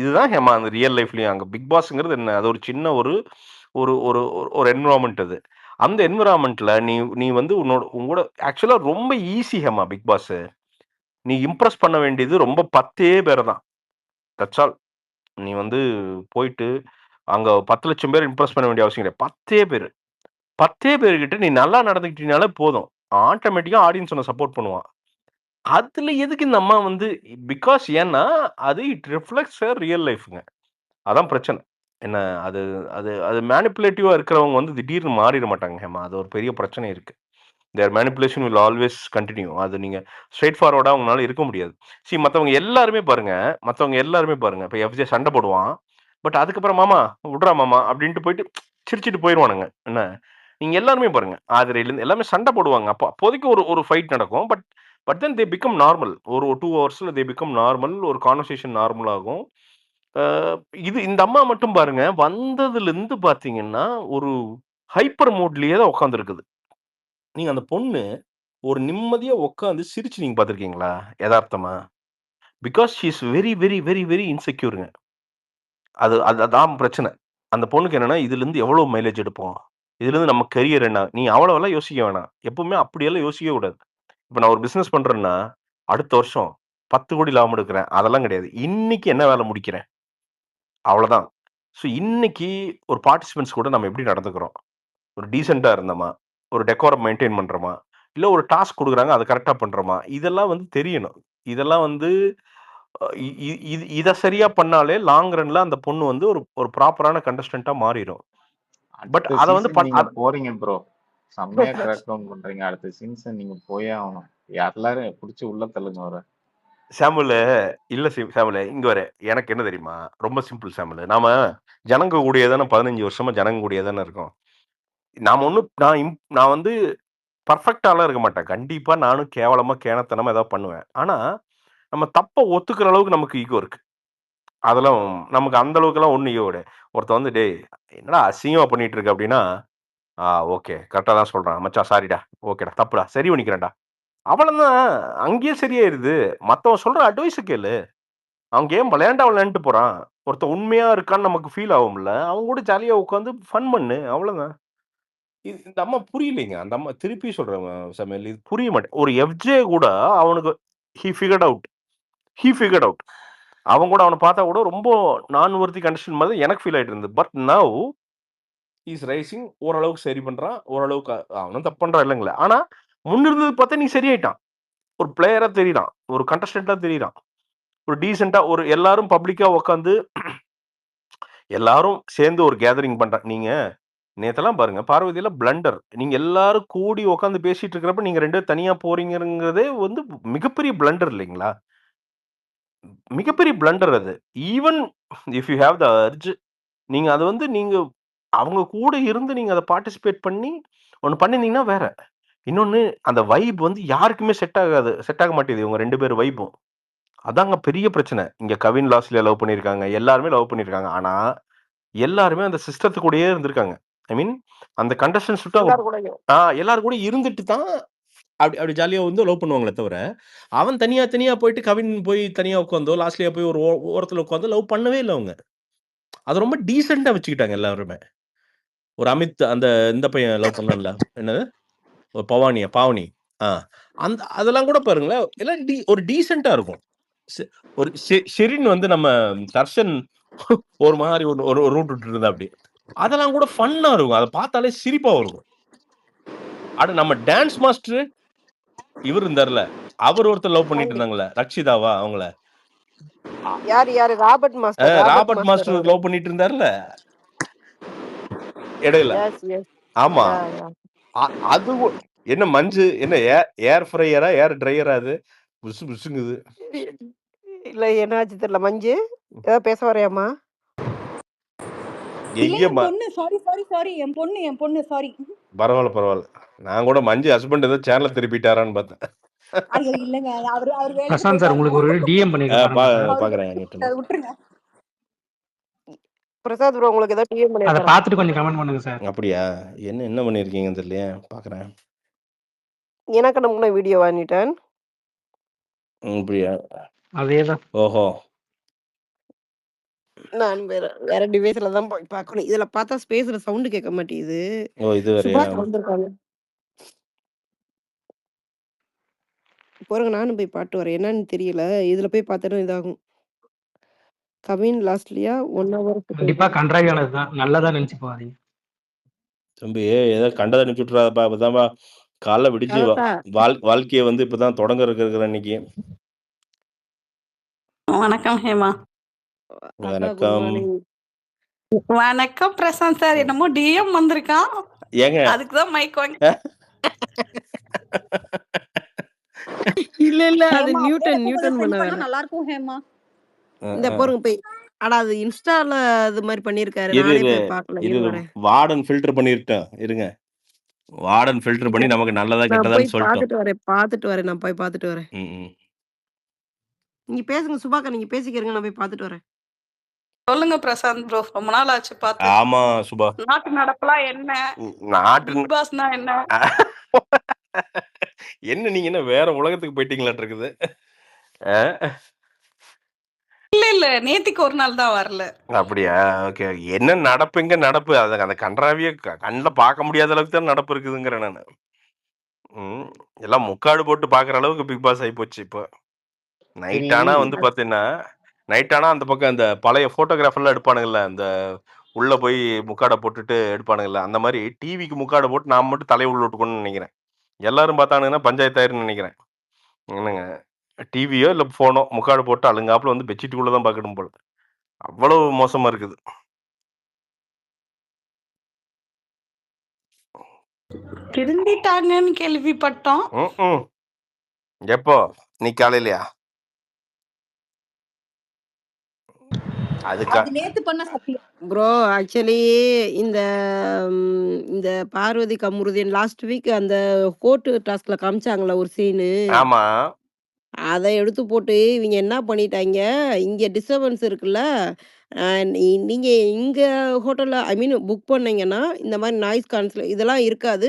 S1: இதுதான் ஹேமா அந்த ரியல் லைஃப்லயும். அங்க பிக் பாஸ்ங்கிறது என்ன? அது ஒரு சின்ன ஒரு ஒரு ஒரு ஒரு என்விரான்மென்ட் அது. அந்த என்விரான்மென்ட்ல நீ நீ வந்து உங்களோட ஆக்சுவலா ரொம்ப ஈஸி ஹேமா பிக் பாஸ். நீ இம்ப்ரெஸ் பண்ண வேண்டியது ரொம்ப 10 பேர தான். That's all. நீ வந்து போயிட்டு அங்க 10,00,000 பேர இம்ப்ரெஸ் பண்ண வேண்டிய அவசியம் கிடையாது. 10 பேரு. 10 பேர்கிட்ட நீ நல்லா நடந்துக்கிட்டீனாலே போதும். ஆட்டோமேட்டிக்கா ஆடியன்ஸ் உன்ன சப்போர்ட் பண்ணுவான். அதுல எதுக்கு இந்த அம்மா வந்து பிகாஸ் ஏன்னா, அது இட் ரிஃப்ளெக்ட்ஸ் ரியல் லைஃப்ங்க. அதான் பிரச்சனை. என்ன அது அது அது மேனிபுலேட்டிவா இருக்கிறவங்க வந்து திடீர்னு மாறிட மாட்டாங்க ஹேமா. அது ஒரு பெரிய பிரச்சனை இருக்கு. தேர் மேனிபுலேஷன் வில் ஆல்வேஸ் கன்டின்யூ. அது நீங்க ஸ்ட்ரெய்ட் ஃபார்வர்டா உங்களால இருக்க முடியாது. மத்தவங்க எல்லாருமே பாருங்க. இப்ப எஃப்ஜே சண்டை போடுவான். பட் அதுக்கப்புறம் மாமா விட்றா மாமா அப்படின்ட்டு போயிட்டு சிரிச்சுட்டு போயிருவானுங்க. என்ன நீங்க எல்லாருமே பாருங்க. ஆதிரையிலேருந்து எல்லாமே சண்டை போடுவாங்க. அப்போ அப்போதைக்கு ஒரு ஒரு ஃபைட் நடக்கும். But but then they become normal. ஒரு 2 ஹவர்ஸ்ல தே பிகம் நார்மல். ஒரு கான்வர்சேஷன் நார்மல் ஆகும். அ இந்த அம்மா மட்டும் பாருங்க, வந்ததுலருந்து பார்த்தீங்கன்னா, ஒரு ஹைப்பர் மோட்லயே தான் உட்கார்ந்திருக்குது. நீங்க அந்த பொண்ணு ஒரு நிம்மதியா உட்கார்ந்து சிரிச்சு நீங்க பார்த்துருக்கீங்களா? எதார்த்தமா? Because she is very, very, very, very இன்செக்யூர்ங்க. அதான் பிரச்சனை. அந்த பொண்ணுக்கு என்னன்னா, இதுலருந்து எவ்வளோ மைலேஜ் எடுப்போம்? இதுலருந்து நம்ம கரியர் என்ன? நீ அவ்வளவெல்லாம் யோசிக்க வேணாம். எப்பவுமே அப்படியெல்லாம் யோசிக்கவே கூடாது. இப்ப நான் ஒரு பிசினஸ் பண்றேன்னா, அடுத்த வருஷம் 10,00,00,000 லாபம் எடுக்கிறேன். அதெல்லாம் கிடையாது. இன்னைக்கு என்ன வேலை முடிக்கிறேன்? அவ்வளதான். ஸோ இன்னைக்கு ஒரு பார்ட்டிசிபென்ட்ஸ் கூட நம்ம எப்படி நடந்துக்கிறோம்? ஒரு டீசென்ட்டா இருந்தோமா? ஒரு டெக்கோரம் மெயின்டெயின் பண்றோமா? இல்ல ஒரு டாஸ்க் குடுக்குறாங்க, அத கரெக்ட்டா பண்றோமா? இதெல்லாம் வந்து தெரியணும். இதெல்லாம் வந்து அ இ இ இது இத சரியா பண்ணாலே லாங் ரன்ல அந்த பொண்ணு வந்து ஒரு ஒரு ப்ராப்பரான கண்டஸ்டன்ட்டா மாறிரும். பட்
S5: அடுத்த
S1: அத வந்து
S5: சீசன் நீங்க போறீங்க ப்ரோ. செம்மையா கிராக் டவுன் பண்றீங்க. அடுத்த சீசன் நீங்க போயே ஆகணும். எல்லாரும் புடிச்சு உள்ள தள்ளுங்க அவர.
S1: சாமுவலு, இல்ல சாமுவலு, இங்க பாரு. எனக்கு என்ன தெரியுமா? ரொம்ப சிம்பிள் சாமுவலு. நாம ஜனங்க கூடயே தான 15 வருஷமா ஜனங்க கூடயே தான இருக்கோம். நாம ஒண்ணும் நான் வந்து பெர்ஃபெக்ட்டாலாம் இருக்க மாட்டேன். கண்டிப்பா நானும் கேவலமா, கேணத்தனமா ஏதாவது பண்ணுவேன். ஆனா, நம்ம தப்ப ஒத்துக்கிற அளவுக்கு நமக்கு ஈகோ இருக்கு. அதெல்லாம் நமக்கு அந்த அளவுக்குலாம் ஒண்ணும் ஈகோ கிடையாது. ஒருத்தன் வந்து, "டேய் என்னடா அசிங்கமா பண்ணிட்டு இருக்க?" அப்படின்னா, "ஆ ஓகே. கரெக்ட்டா தான் சொல்றான். மச்சான் சாரிடா. ஓகேடா. தப்புடா. சரி பண்ணிக்கிறேன்டா." அவ்வளதான். அங்கேயே சரியாயிருது. மத்தவன் சொல்ற அட்வைஸ கேளு. அவன் கேம் விளையாண்டுட்டு போறான். ஒருத்தன் உண்மையா இருக்கான்னு நமக்கு ஃபீல் ஆகும்ல. அவன் கூட ஜாலியா உட்காந்து ஃபன் பண்ணு. அவ்வளதான். இந்த அம்மா புரியலைங்க. அந்த அம்மா திருப்பி சொல்றேன் சமையல். இது புரிய மாட்டேன். ஒரு எஃப்ஜே கூட அவனுக்கு he figured out. He figured out. அவன் கூட அவன பார்த்தா கூட ரொம்ப நான் வொர்த்தி கண்டிஷன் மாதிரி எனக்கு ஃபீல் ஆயிட்டு இருந்தது. But now he is rising. ஓரளவுக்கு சரி பண்றான். ஓரளவுக்கு அவனும் தப்பு பண்றான் இல்லைங்கள. ஆனா முன்ன இருந்தது பார்த்தா நீ சரியாயிட்டான். ஒரு பிளேயரா தெரியிறான். ஒரு கண்டஸ்டன்ட்டா தெரியிறான். ஒரு டீசென்ட்டா ஒரு எல்லாரும் பப்ளிக்கா உட்காந்து எல்லாரும் சேர்ந்து ஒரு கேதரிங் பண்றாங்க. நீங்க நேத்தெல்லாம் பாருங்க, பார்வதிலாம் பிளண்டர். நீங்க எல்லாரும் கூடி உட்கார்ந்து பேசிட்டு இருக்கிறப்ப, நீங்க 2 பேரும் தனியா போறீங்கங்கிறதே வந்து மிகப்பெரிய பிளண்டர் இல்லைங்களா? மிகப்பெரிய பிளண்டர் அது. Even if you have the urge நீங்க அத வந்து நீங்க அவங்க கூட இருந்து நீங்க அத பார்ட்டிசிபேட் பண்ணி, ஒண்ணு பண்ணியிருந்தீங்கன்னா வேற. இன்னொன்னு அந்த வைப் வந்து யாருக்குமே செட் ஆகாது. செட் ஆக மாட்டேங்குது இவங்க 2 பேர் வைப்பும். அதாங்க பெரிய பிரச்சனை. இங்க கவின் லாஸ்லியா லவ் பண்ணியிருக்காங்க. எல்லாருமே லவ் பண்ணியிருக்காங்க. ஆனா, எல்லாருமே அந்த சிஸ்டத்து கூடயே இருந்திருக்காங்க. ஐ மீன் அந்த கண்டஸ்டன்ட்ஸ் விட்டு அவங்க
S2: எல்லாரும் கூடயும்.
S1: எல்லாரும் கூட இருந்துட்டு தான் அப்படி அப்படி ஜாலியா வந்து லவ் பண்ணுவாங்களே தவிர, அவன் தனியா தனியா போயிட்டு கவின் போய் தனியா உட்கார்ந்தோ, லாஸ்ட்லியா போய் ஒரு ஓரத்துல உட்கார்ந்தோ லவ் பண்ணவே இல்ல அவங்க. அத ரொம்ப டீசென்ட்டா வச்சுக்கிட்டாங்க எல்லாருமே. ஒரு அமித் அந்த இந்த பையன் லவ் பண்ணான்ல. என்னது? ஒரு பாவனி. ஆ. அதெல்லாம் கூட பாருங்களேன், எல்லாம் ஒரு டீசென்ட்டா இருக்கும். ஷெ ஒரு ஷெரின் வந்து நம்ம தர்ஷன் ஒரு மாரி ஒரு ஒரு ரூட் விட்டுட்டு இருந்தாப்படி. அதெல்லாம் கூட ஃபன்னா இருக்கும். அத பார்த்தாலே சிரிப்பா வரும். அட நம்ம டான்ஸ் மாஸ்டர் இவரு இருந்தார்ல. அவர் ஒருத்தர் லவ் பண்ணிட்டு
S2: ஆண்டி.
S1: இருந்தாங்கல்ல. ரக்ஷிதாவா அவங்கள.
S2: யாரு? Robert master.
S1: ராபர்ட் மாஸ்டர்
S2: அவரு.
S1: லவ் பண்ணிட்டு இருந்தார்ல. இடையில.
S2: Yes, yes.
S1: ஆமா.
S2: யா, யா.
S1: அது என்ன மஞ்சு என்ன ஏர் ஃப்ரையரா? ஏர் ட்ரையரா அது? புசு புசுங்குது.
S2: இல்ல என்னாச்சு தெரியல. மஞ்சு, ஏதாவது பேச வரையாம்மா?
S4: இல்ல என்
S1: எங்கேம்மா
S4: பொண்ணு சாரி என் பொண்ணு சாரி.
S1: பரவால்ல. நான் கூட மஞ்சு ஹஸ்பண்ட் ஏதோ சேனல திருப்பிட்டாரான்னு பார்த்தேன்.
S4: ஐயோ இல்லங்க அவர் வேலைக்கு
S3: பிரசாந்த் சார் உங்களுக்கு ஒரு டிஎம் பண்ணிருக்கேன் பாருங்க சார்.
S1: பாக்குறேன்.
S4: விட்டுருங்க.
S2: பிரசாத் ப்ரோ உங்களுக்கு ஏதாவது டிஎம்
S3: அதை
S2: பண்ணிருக்காரா?
S3: பார்த்துட்டு கொஞ்சம் கமெண்ட் பண்ணுங்க சார்.
S1: அப்படியா? என்ன பண்ணியிருக்கீங்கன்னு தெரியலையே. பாக்குறேன்.
S2: எனக்கு நம்ம வீடியோ வாங்கிட்டேன்.
S1: அப்படியா?
S3: அதேதான்.
S1: ஓஹோ!
S2: நான் வேற டிவைஸ்ல தான் போய் பார்க்கணும். இதுல பார்த்தா ஸ்பேஸ்ல சவுண்ட் கேட்க மாட்டேங்குது.
S1: ஓ இது வேறயா?
S2: சுபாஷ் வந்திருக்காங்க. பாருங்க நானும் போய் பாட்டு வரேன். என்னன்னு தெரியல. இதுல போய் பார்த்தேன்னா இதாகும். கவின் லாஸ்ட்லியா 1 ஹவர்
S3: கண்டிப்பா கன்றாவியானது தான். நல்லதா நினைச்சு போகாதீங்க.
S1: தம்பி ஏதோ கண்டத அனுப்பிச்சு விட்டுறாதப்பா. இப்பதான்பா காலைல விடிச்சு வாழ்க்கைய வந்து இப்பதான் தொடங்க இருக்கிற அன்னைக்கு.
S6: வணக்கம் ஹேமா.
S1: வணக்கம்.
S6: வணக்கம் பிரசாந்த் சார். என்னமோ டிஎம் வந்திருக்கான்.
S1: ஏங்க
S6: அதுக்குதான் மைக் வாங்கி
S2: இல்ல அது
S4: ஹேமா,
S2: நியூட்டன்
S4: கொஞ்சம் send
S2: பண்ண
S4: பண்ணா
S2: வேலை.
S4: நல்லா இருக்கும் ஹேமா.
S2: இந்த பாருங்க போய் ஆனா அது இன்ஸ்டால இது மாதிரி பண்ணிருக்காரு.
S1: இது
S2: நானே
S1: இது
S2: போய் பார்க்கல.
S1: இது
S2: இரு வரேன்.
S1: வார்டன் ஃபில்டர் பண்ணிருட்டோம். இருங்க. வார்டன் ஃபில்டர் பண்ணி நமக்கு நல்லதா
S2: நான் போய்
S1: கெட்டதான்னு சொல்லிட்டோம்.
S2: பார்த்துட்டு வரேன். நான் போய் பார்த்துட்டு வரேன்.
S1: ம்.
S2: நீங்க பேசுங்க சுபாக்கா, நீங்க பேசிக்கிறீங்க. நான் போய் பார்த்துட்டு வரேன்.
S6: சொல்லுங்க பிரசாந்த் ப்ரோ. ரொம்ப நாள் ஆச்சு பார்த்து.
S1: ஆமா சுபா.
S6: நாட்டு நடப்பெல்லாம் என்ன?
S1: நாட்டு
S6: பிக் பாஸ்னா என்ன?
S1: என்ன நீங்க என்ன வேற உலகத்துக்கு போயிட்டீங்களாட்டு இருக்குது.
S6: இல்ல நேத்திக்கு ஒரு நாள் தான் வரல.
S1: அப்படியா? ஓகே. என்ன நடப்புங்க நடப்பு. அத அந்த கன்றாவிய கண்ல பார்க்க முடியாத அளவுக்கு தான் நடப்பு இருக்குதுங்கிறேன் நானு. எல்லாம் முக்காடு போட்டு பார்க்குற அளவுக்கு பிக் பாஸ் ஆயிப்போச்சு இப்போ. நைட் ஆனா வந்து பார்த்தீங்கன்னா, நைட் ஆனா அந்த பக்கம் இந்த பழைய ஃபோட்டோகிராஃபர்லாம் எடுப்பானுங்கல்ல, அந்த உள்ள போய் முக்காட போட்டுட்டு எடுப்பானுங்கல்ல, அந்த மாரி டிவிக்கு முக்காட போட்டு நான் மட்டும் தலைய உள்ள விட்டுக்கணும்னு நெனைக்கிறேன். எல்லாரும் பார்த்தானுங்கன்னா பஞ்சாயத்து ஆயிரும்னு நெனைக்கிறேன். என்னங்க, டிவியோ இல்ல ஃபோனோ முக்காடு போட்டு அழுங்காப்புல வந்து பெட்ஷீட்டுக்குள்ள தான் பார்க்கணும் போல. அவ்வளவு மோசமா இருக்குது.
S6: திருந்திட்டாங்கன்னு கேள்விப்பட்டோம்.
S1: ம்ஹ்ம். எப்போ? இன்னைக்கு காலையிலயா? அதுக்கா
S4: அது நேத்து பண்ண சத்தியம்.
S2: ப்ரோ ஆக்சுவலி இந்த இந்த பார்வதி கமருதீன் லாஸ்ட் வீக் அந்த கோர்ட்டு டாஸ்க்ல காமிச்சாங்கல்ல ஒரு சீனு.
S1: ஆமா.
S2: அத எடுத்து போட்டு இவங்க என்ன பண்ணிட்டாய்ங்க, இங்க டிஸ்டர்பன்ஸ் இருக்குல்ல, நீங்க இங்க ஹோட்டல்ல ஐ மீன் புக் பண்ணீங்கன்னா, இந்த மாரி நாய்ஸ் கேன்சல் இதெல்லாம் இருக்காது.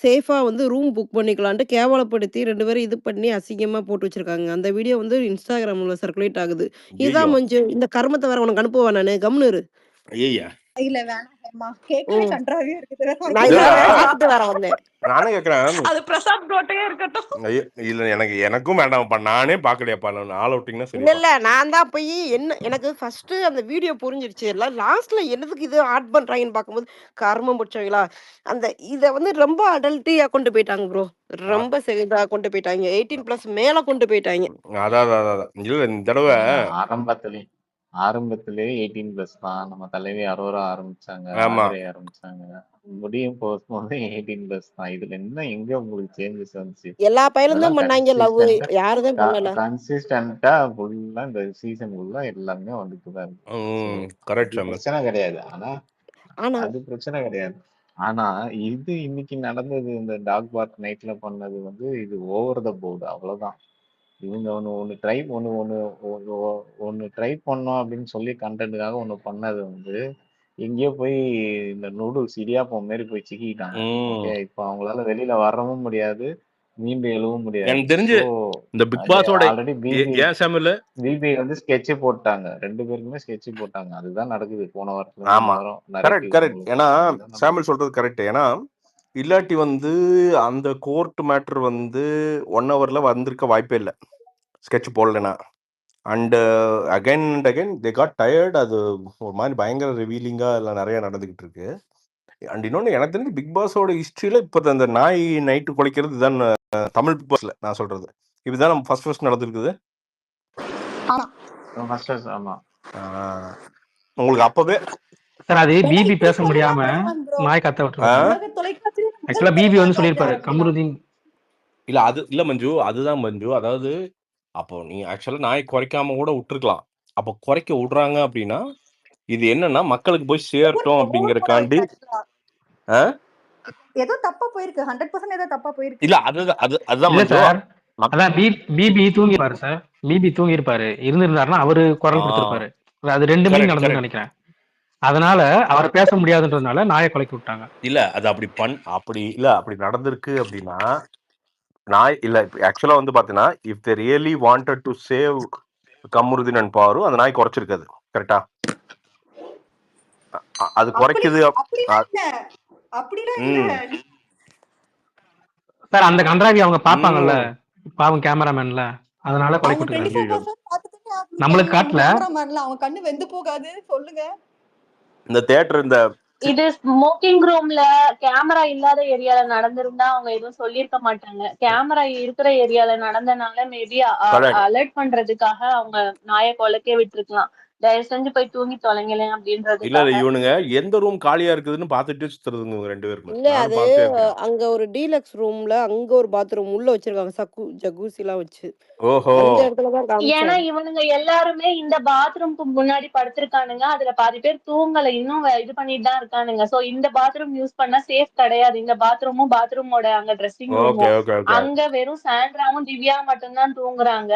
S2: சேஃபா வந்து ரூம் புக் பண்ணிக்கலான்ட்டு கேவலப்படுத்தி 2 பேரும் இது பண்ணி அசிங்கமா போட்டு வச்சிருக்காங்க. அந்த வீடியோ வந்து Instagramல சர்க்குலேட் ஆகுது.
S1: ஐயய்யோ!
S2: இதான் மஞ்சு இந்த கருமத்த வேற உனக்கு அனுப்பவா நானு? கம்முனு இரு.
S1: ஐயய்யா!
S4: இல்ல வேணாம்மா. கேட்கவே
S2: ம்.
S4: கன்றாவியா இருக்குது.
S2: நான்
S1: இல்லடா.
S2: இதெல்லாம் பார்த்துட்டு வேற வந்தேன்.
S1: நானே கேட்கிறேன்.
S6: அது பிரசாத் ப்ரோட்டே இருக்கட்டும்.
S1: ஐயோ! இல்ல எனக்கும் வேண்டாம்ப்பா. நானே பார்க்கலையாப்பா. நான் ஆல் அவுட்டிங்னா
S2: இல்ல,
S1: சரிப்பா.
S2: இல்ல. நான் தான் போய் எனக்கு ஃபர்ஸ்ட்டு அந்த வீடியோ புரிஞ்சிருச்சு. எல்லாம் லாஸ்ட்ல என்னதுக்கு இது ஆட் பண்றாங்கன்னு பார்க்கும்போது, கருமம் பிடிச்சவங்களா! அந்த இத வந்து ரொம்ப அடல்ட்டியா கொண்டு போயிட்டாங்க ப்ரோ. ரொம்ப இதா கொண்டு போயிட்டாங்க. 18+ மேல கொண்டு போயிட்டாங்க.
S1: அதான். இல்ல இந்த தடவ
S5: ஆரம்பத்திலேயே 18+ தான். நம்ம தலைவி அரோரா ஆரம்பிச்சாங்க,
S1: ஆமா.
S5: ஆதிரை ஆரம்பிச்சாங்க. முடியும் போகும்போது 18+ தான். இதுல என்ன எங்க உங்களுக்கு சேஞ்சஸ் வந்துச்சு?
S2: எல்லா பயலும் தான் பண்ணாங்க லவ்.
S5: கன்சிஸ்டன்டா
S2: யாரும் தான் பண்ணல.
S5: கன்சிஸ்டன்டா ஃபுல்லா இந்த சீசன் ஃபுல்லா எல்லாமே வந்துட்டு தான் இருக்கு.
S1: கரெக்ட்
S5: அது
S1: சாமி.
S5: பிரச்சனை கிடையாது.
S2: ஆனா
S5: அது பிரச்சனை கிடையாது. ஆனா இது இன்னைக்கு நடந்தது, இந்த டாக் பார்க் நைட்ல பண்ணது வந்து இது ஓவர் த போர்டு, அவ்வளவுதான். இவங்க ஒண்ணு ட்ரை பண்ணோம் அப்படின்னு சொல்லி கண்டென்ட்டுக்காக ஒண்ணு பண்ணது வந்து எங்கேயோ போய் இந்த நூடுல்ஸ் இடியாப்பம் மாரி போய் சிக்கிட்டாங்க. ஓகே, இப்போ அவங்களால வெளியில வரவும் முடியாது, மீண்டு எழவும் முடியாது.
S1: எனக்கு தெரிஞ்சு இந்த பிக் பாஸோட
S5: ஆல்ரெடி
S1: ஏன் சாமில
S5: பிபி வந்து ஸ்கெட்ச் போட்டாங்க. 2 பேருக்குமே ஸ்கெட்ச் போட்டாங்க. அதுதான் நடக்குது போன வாரத்துல
S1: ஆமா.
S5: இந்த வாரம் நிறைய
S1: கரெக்ட். ஏன்னா சாமில் சொல்றது கரெக்ட். ஏன்னா இல்லாட்டி வந்து அந்த கோர்ட் மேட்டர் வந்து 1 ஹவர்ல வந்திருக்க வாய்ப்பே இல்லை ஸ்கெட்ச் போடலனா. And again and again they got tired. அது ஒரு மாதிரி பயங்கர ரிவீலிங்கா எல்லாம் நிறைய நடந்துகிட்டு இருக்கு. அண்ட் இன்னொன்று எனக்கு தெரிஞ்சு பிக் பாஸோட ஹிஸ்ட்ரியில இப்போ அந்த நாய் நைட்டு குலைக்கிறது இதுதான். தமிழ் பிக் பாஸ்ல நான் சொல்றது இதுதான் நம்ம ஃபர்ஸ்ட் நடந்திருக்குது.
S5: ஆமா.
S1: உங்களுக்கு அப்பவே
S3: சார் அது பிபி பேச முடியாம நாய் கத்த விட்டுருக்காங்க. ஆக்சுவலா பிபி வந்து சொல்லியிருப்பாரு கமருதீன்.
S1: இல்ல அது இல்ல மஞ்சு, அதுதான் மஞ்சு. அதாவது அப்போ நீ ஆக்சுவலா நாய் குறைக்காம கூட விட்டுருக்கலாம். அப்போ குறைக்க விடுறாங்க அப்படின்னா இது என்னன்னா மக்களுக்கு போய் சேரட்டும் அப்படிங்கறக்காண்டி.
S4: ஏதோ தப்பா போயிருக்கு. 100% ஏதோ தப்பா போயிருக்கு.
S1: இல்ல அதுதான்
S3: இல்ல
S1: மஞ்சு.
S3: சார், அதான் பிபி தூங்கிருப்பாரு சார். பிபி தூங்கிருப்பாரு. இருந்திருந்தாருன்னா அவரு குரல் கொடுத்திருப்பாரு. அது 2 மீனிங் நடந்துன்னு நினைக்கிறேன். அதனால அவரை பேச முடியாதுன்றதுனால நாயை கொலைக்கு விட்டாங்க.
S1: இல்ல அது அப்படி நடந்திருக்கு அப்படின்னா நாய் இல்ல ஆக்சுவலா வந்து பாத்தீங்கன்னா if they really wanted to save Kamaruddin and பாரு அந்த நாய் குறைச்சிருக்காது. கரெக்டா? அது குறைக்குது.
S3: சார் அந்த கன்றாவி அவங்க பாப்பாங்கல்ல, பாவம் கேமராமேன்ல, அதனால கொலை விட்டுருக்காங்க. நம்மளுக்கு காட்டல.
S4: அவன் கண்ணு வெந்து போகாது சொல்லுங்க.
S1: இந்த தியேட்டர் இந்த
S7: இது ஸ்மோக்கிங் ரூம்ல கேமரா இல்லாத ஏரியால நடந்திருந்தா அவங்க எதுவும் சொல்லிருக்க மாட்டாங்க. கேமரா இருக்கிற ஏரியால நடந்தனால மேபி அலர்ட் பண்றதுக்காக அவங்க நாயை கொலைக்கே விட்டுருக்கலாம். தயவு செஞ்சு போய் தூங்கி தொலைங்களேன் அப்படின்றது.
S1: இல்ல இவனுங்க எந்த ரூம் காலியா இருக்குதுன்னு பாத்துட்டு சுத்துறதுங்க 2 பேருமே.
S2: இல்ல அது அங்க ஒரு டீலக்ஸ் ரூம்ல அங்க ஒரு பாத்ரூம் உள்ள வச்சிருக்காங்க. ஜக்கூசி எல்லாம் வச்சு.
S1: ஓஹோ.
S2: அந்த இடத்துல தான் காமிச்சாங்க.
S7: ஏன்னா இவனுங்க எல்லாருமே இந்த பாத்ரூம்க்கு முன்னாடி படுத்திருக்கானுங்க. அதுல பாதி பேர் தூங்கல, இன்னும் இது பண்ணிட்டு தான் இருக்கானுங்க. சோ இந்த பாத்ரூம் யூஸ் பண்ணா சேஃப் கிடையாது. இந்த பாத்ரூமோட அங்க ட்ரெஸ்ஸிங் ரூமும் அங்க வெறும் சாண்ட்ராவும் திவ்யா மட்டும் தான் தூங்குறாங்க.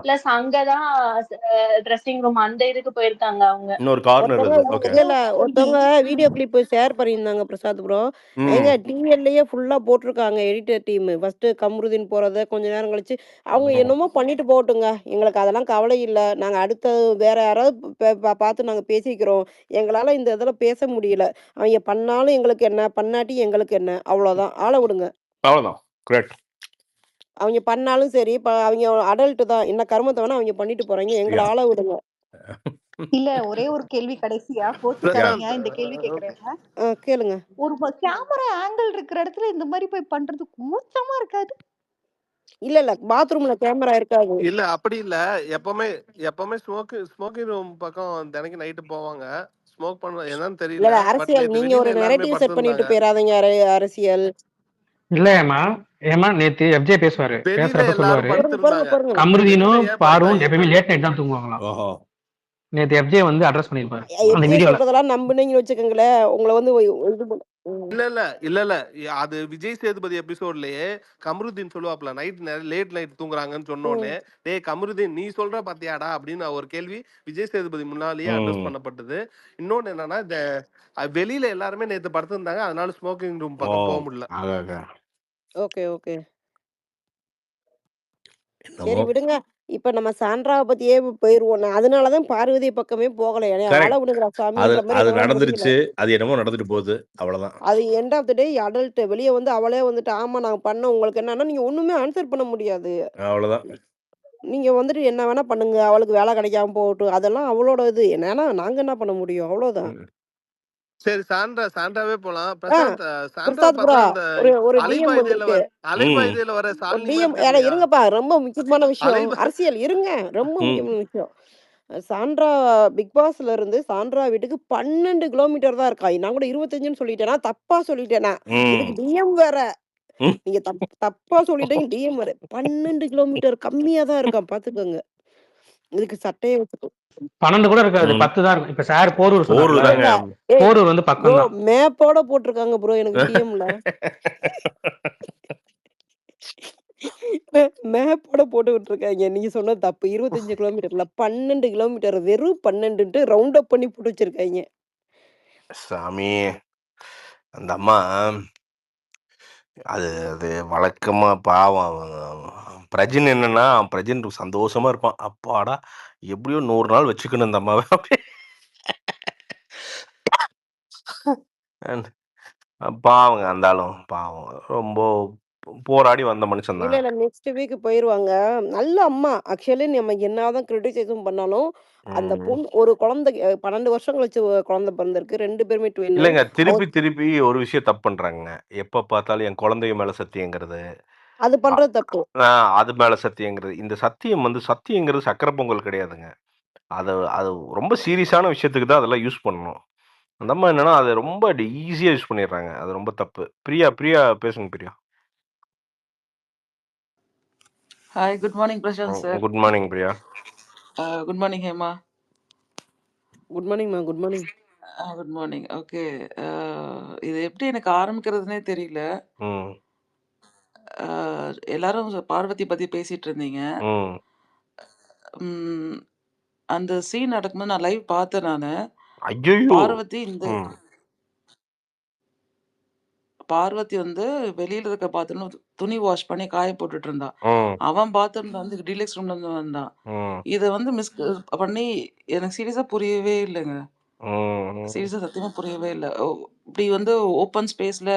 S7: பிளஸ் அங்கதான் ட்ரெஸ்ஸிங் ரூம் அந்த இதுக்கு போயிருக்காங்க அவங்க.
S1: இன்னொரு கார்னர்
S2: இல்ல ஒருத்தவங்க வீடியோ கிளிப் ஷேர் பண்ணியிருந்தாங்க பிரசாத் ப்ரோ. எங்க டிஎல்லையே ஃபுல்லா போட்டிருக்காங்க எடிட்டர் டீம். ஃபர்ஸ்ட் கமருதீன் போறத கொஞ்ச நேரம் கழிச்சு அவங்க என்னமோ பண்ணிட்டு போட்டுங்க, எங்களுக்கு அதெல்லாம் கவலை இல்ல. நாங்க அடுத்த வேற யாராவது பார்த்து நாங்க பேசிக்கிறோம். எங்களால இந்த இதுல பேச முடியல. அவங்க பண்ணாலும் எங்களுக்கு என்ன, பண்ணாட்டி எங்களுக்கு என்ன, அவ்வளவுதான். ஆள விடுங்க.
S1: அவ்வளவுதான். கரெக்ட்.
S2: அவங்க பண்ணாலும் சரி, அவங்க அடல்ட் தான். என்ன கர்மத்தை வேணா அவங்க பண்ணிட்டு போறாங்க. எங்களை ஆள விடுங்க.
S4: இல்ல ஒரே ஒரு கேள்வி கடைசியா
S1: யா.
S4: கோச்சுக்காதீங்க இந்த கேள்வி கேக்குறேன்.
S2: கேளுங்க.
S4: ஒரு கேமரா ஆங்கிள் இருக்கிற இடத்துல இந்த மாதிரி போய் பண்றது கூச்சமா இருக்காது?
S2: இல்ல பாத்ரூம்ல கேமரா இருக்காது.
S8: இல்ல அப்படி இல்ல. எப்பவுமே ஸ்மோக்கிங் ரூம் பக்கம் தினைக்கு நைட்டு போவாங்க. ஸ்மோக் பண்ண என்னன்னு
S2: இல்ல
S8: தெரியல. பட்
S2: அரசியல்
S8: நேத்து
S2: நீங்க ஒரு
S8: வெளியில எல்லாருமே
S2: நெரேட்டிவ் செட் பண்ணிட்டு
S8: படுத்திருந்தாங்க.
S2: போயிடாதீங்க. அரசியல்
S3: இல்ல ஏமா நேத்து எஃப்ஜே பேசுவாரு.
S8: வெளியில
S3: பேசுறப்ப
S8: எல்லாரும்
S3: சொல்லுவாரு,
S2: பொறுங்க பொறுங்க
S8: படுத்திருந்தாங்க.
S2: பொறுங்க.
S3: கமருதீனும்
S8: வெளியில ஏன்
S3: பாரும் எப்பயுமே
S8: படுத்தாங்கன்னு
S3: லேட் நைட் தான் தூங்குவாங்களாம்.
S1: ஓஹோ.
S3: நேத்து எஃப்ஜே வந்து அட்ரஸ் பண்ணிருப்பாரு அந்த
S2: எஃப்ஜே
S3: வீடியோல.
S2: சொல்றதெல்லாம் நம்புனீங்கன்னு வச்சுக்கோங்களேன், உங்களை வந்து இது பண்ண-
S8: இல்ல அது விஜய் சேதுபதி எபிசோட்லயே கமருதீன் சொல்லுவாப்ல நைட் லேட் நைட் தூங்குறாங்கன்னு சொன்ன உடனே, டேய் கமருதீன் நீ சொல்ற பாத்தியாடா அப்படின்னு ஒரு கேள்வி விஜய் சேதுபதி முன்னாலேயே அட்ரஸ் பண்ணப்பட்டது. இன்னொன்னு என்னன்னா இந்த வெளியில எல்லாருமே நேத்து படுத்திருந்தாங்க. அதனால ஸ்மோக்கிங் ரூம்
S1: ஓ
S8: பக்கம் போக முடியல.
S1: ஆக
S2: ஓகே ஓகே சரி
S1: என்னமோ
S2: விடுங்க. இப்ப நம்ம சாண்ட்ராவை பத்தியே போயிருவோம். நான் அதனாலதான் பார்வதி பக்கமே போகல. ஆள
S1: கரெக்ட்.
S2: விடுங்களா
S1: அது
S2: சாமின்ற மாதிரி
S1: அது
S2: என்னால முடியல.
S1: நடந்துருச்சு. அது என்னமோ நடந்துட்டு போகுது. அவ்வளவுதான்.
S2: அது end of the day adult வெளியே வந்து அவளே வந்துட்டு ஆமா நாங்க பண்ண உங்களுக்கு என்னன்னா நீங்க ஒண்ணுமே ஆன்சர் பண்ண முடியாது.
S1: அவ்வளவுதான்.
S2: நீங்க வந்துட்டு என்ன வேணா பண்ணுங்க. அவளுக்கு வேலை கிடைக்காம போகட்டும். அதெல்லாம் அவளோட இது. என்னன்னா நாங்க என்ன பண்ண முடியும்? அவ்வளவுதான்.
S1: ம்.
S8: சரி சாண்டாவே போலாம்.
S2: ஆ
S8: பிரசாந்த் சாண்டா
S2: பிரசாத் ப்ரோ
S8: பார்த்தா அந்த
S2: ஒரு டிஎம்
S8: அலைபாயுதேல
S2: வந்திருக்கு.
S8: அலைபாயுதேல வர
S2: ஒரு
S8: சாலினி மாதிரி
S2: டிஎம்
S8: தெரியலையா?
S2: இருங்கப்பா. ரொம்ப முக்கியமான விஷயம்.
S8: அலைபா
S2: அரசியல் இருங்க. ரொம்ப
S1: ம்.
S2: முக்கியமான விஷயம். சாண்ட்ரா பிக் பாஸ்ல இருந்து சாண்ட்ரா வீட்டுக்கு 12 கிலோமீட்டர் தான் இருக்கா. நான் கூட 25ன்னு சொல்லிட்டேனா? தப்பா சொல்லிட்டேனா? இதுக்கு
S1: ம்.
S2: டிஎம் வேற.
S1: ம்.
S2: நீங்க தப்பா சொல்லிட்டீங்க. டிஎம் வேற. 12 கிலோமீட்டர் கம்மியா தான் இருக்கான் பாத்துக்கோங்க. இதுக்கு சட்டையே வச்சுக்கோ.
S3: 12 கூட இருக்காது,
S1: ம்.
S3: 10 தான் இருக்கும். இப்ப சார் போரூர்
S1: போரு
S3: சொன்னார்ல,
S1: தாங்க.
S2: ஏய்
S3: போரூர் வந்து
S2: ப்ரோ
S3: பக்கம் தான்.
S2: மேப்போட போட்டிருக்காங்க ப்ரோ எனக்கு டிஎம்ல. மேப்போட போட்டு விட்டுருக்காங்க. நீங்க சொன்னது தப்பு. 25 கிலோமீட்டர்ல 12 கிலோமீட்டர் வெறும் 12ன்ட்டு ரவுண்ட் அப் பண்ணி போட்டு வச்சிருக்காங்க.
S1: சாமி அந்த அம்மா அது அது வழக்கமா பாவம் பிரஜின் என்னன்னா பிரஜின் சந்தோஷமா இருப்பான். அப்பாடா எப்படியோ 100 நாள் வச்சுக்கணும் இந்த அம்மாவை. பாவங்க அந்தாலும் பாவம் ரொம்ப போராடி வந்த மனுஷன்
S2: இல்ல
S1: தான்.
S2: நெக்ஸ்ட் வீக் போயிருவாங்க. நல்ல அம்மா. ஆக்சுவலி நம்ம என்னதான் கிரிட்டிசிசம் பண்ணாலும் அந்த பொண்ணு ஒரு குழந்தை 12 வருஷம் கழிச்சு குழந்தை பிறந்திருக்கு. 2 பேருமே ட்வின்.
S1: இல்லைங்க திருப்பி ஒரு விஷயம் தப்பு பண்றாங்க. எப்ப பார்த்தாலும் என் குழந்தைய மேல சத்தியங்கிறது,
S2: அது பண்றது தப்பு.
S1: அது மேல சத்தியங்கிறது. இந்த சத்தியம் வந்து சத்தியங்கிறது சக்கரை பொங்கல் கிடையாதுங்க. அது அது ரொம்ப சீரியஸான விஷயத்துக்கு தான் அதெல்லாம் யூஸ் பண்ணணும். அந்த அம்மா என்னன்னா அதை ரொம்ப ஈஸியா யூஸ் பண்ணிடுறாங்க. அது ரொம்ப தப்பு. பிரியா பேசுங்க Priya.
S6: Hi, good morning, Prashant sir.
S1: Good morning Priya.
S6: Good morning, Hema.
S2: Good morning மா. Good morning.
S6: Good morning. Okay. இது எப்படி எனக்கு ஆரம்பிக்கிறதுனே தெரியல.
S1: ம்
S6: எல்லாரும் பார்வதி பத்தி பேசிட்டு இருந்தீங்க.
S1: ம்
S6: ம், அந்த சீன் நடக்கும்போது நான் லைவ் பார்த்தேன் நானு.
S1: ஐயோ ம்
S6: பார்வதி வந்து வெளியில இருக்க பாத்ரூம்ல துணி வாஷ் பண்ணி காய போட்டுட்டு இருந்தா.
S1: ம்
S6: அவன் பாத்ரூம்ல வந்து டீலக்ஸ் ரூம்ல இருந்து வந்தான்.
S1: ம்
S6: இத வந்து பண்ணி எனக்கு சீரியஸா புரியவே இல்லைங்க.
S1: ம்
S6: சீரியஸா சத்தியமா புரியவே இல்ல. இப்படி வந்து ஓப்பன் ஸ்பேஸ்ல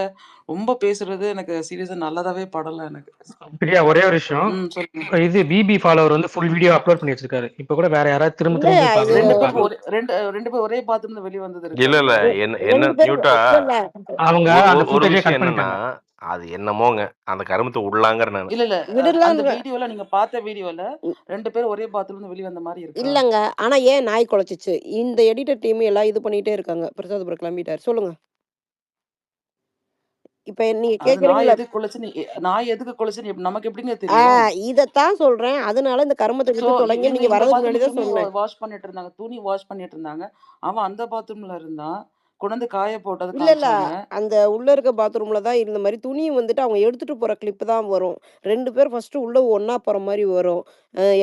S6: ரொம்ப பேசுறது எனக்கு சீரியஸா நல்லதாவே படல எனக்கு.
S3: பிரியா ஒரே ஒரு விஷயம்,
S6: சொல்லுங்க.
S3: இது பிபி ஃபாலோவர் வந்து ஃபுல் வீடியோ அப்லோட் பண்ணி வச்சிருக்காரு. இப்ப கூட வேற யாராவது திரும்ப
S2: இல்ல
S3: திரும்ப போய்
S2: இது
S6: ரெண்டு
S3: பார்க்கலாம்.
S6: பேரும் ரெண்டு பேரும் ஒரே பாத்ரூம்ல வெளிய வந்தது
S1: இல்ல
S6: இருக்கா?
S1: என்ன
S2: 2 பேரும்
S1: நியூட்டா
S2: இல்ல
S3: அவங்க அந்த
S1: ஒரு
S3: ஃபுட்டேஜே
S1: விஷயம்
S3: கட்
S1: என்னன்னா
S3: பண்ணிட்டாங்க.
S1: அது என்னமோங்க அந்த கருமத்தை உள்ளாங்கிற நான்
S6: இல்ல
S2: விடலாம்.
S6: அந்த வீடியோல நீங்க பார்த்த வீடியோல 2 பேரும் ஒரே பாத்ரூம்ல வெளிய வந்த மாதிரி இருக்கா?
S2: இல்லங்க. ஆனா ஏன் நாய் குலைச்சிச்சு? இந்த எடிட்டர் டீம் எல்லாம் இது பண்ணிட்டே இருக்காங்க. பிரசாத் ப்ரோ கிளம்பிட்டாரு. சொல்லுங்க. இப்ப நீங்க
S6: அது நான்
S2: கேக்குறீங்களா?
S6: எதுக்கு கொலைச்சுன்னு நமக்கு எப்படிங்க தெரியும்?
S2: இதத்தான் சொல்றேன். அதனால இந்த கருமத்தை
S6: சோ
S2: விட்டு தொலைங்க. நீங்க
S6: இந்த
S2: வரதுக்கு
S6: பாத்ரூம்
S2: முன்னாடி தான் சொன்னேன்.
S6: துணி வாஷ் பண்ணிட்டு இருந்தாங்க. அவன் அந்த பாத்ரூம்ல இருந்தான். கொண்டு காய போட்டது
S2: இல்ல
S6: காமிச்சாங்க.
S2: அந்த உள்ள இருக்க பாத்ரூம்ல தான் இருந்த மாரி துணி வந்துட்டு அவங்க எடுத்துட்டு போற கிளிப் தான் வரும். 2 பேரும் ஃபர்ஸ்ட் உள்ள ஒண்ணா போற மாரி வரும்.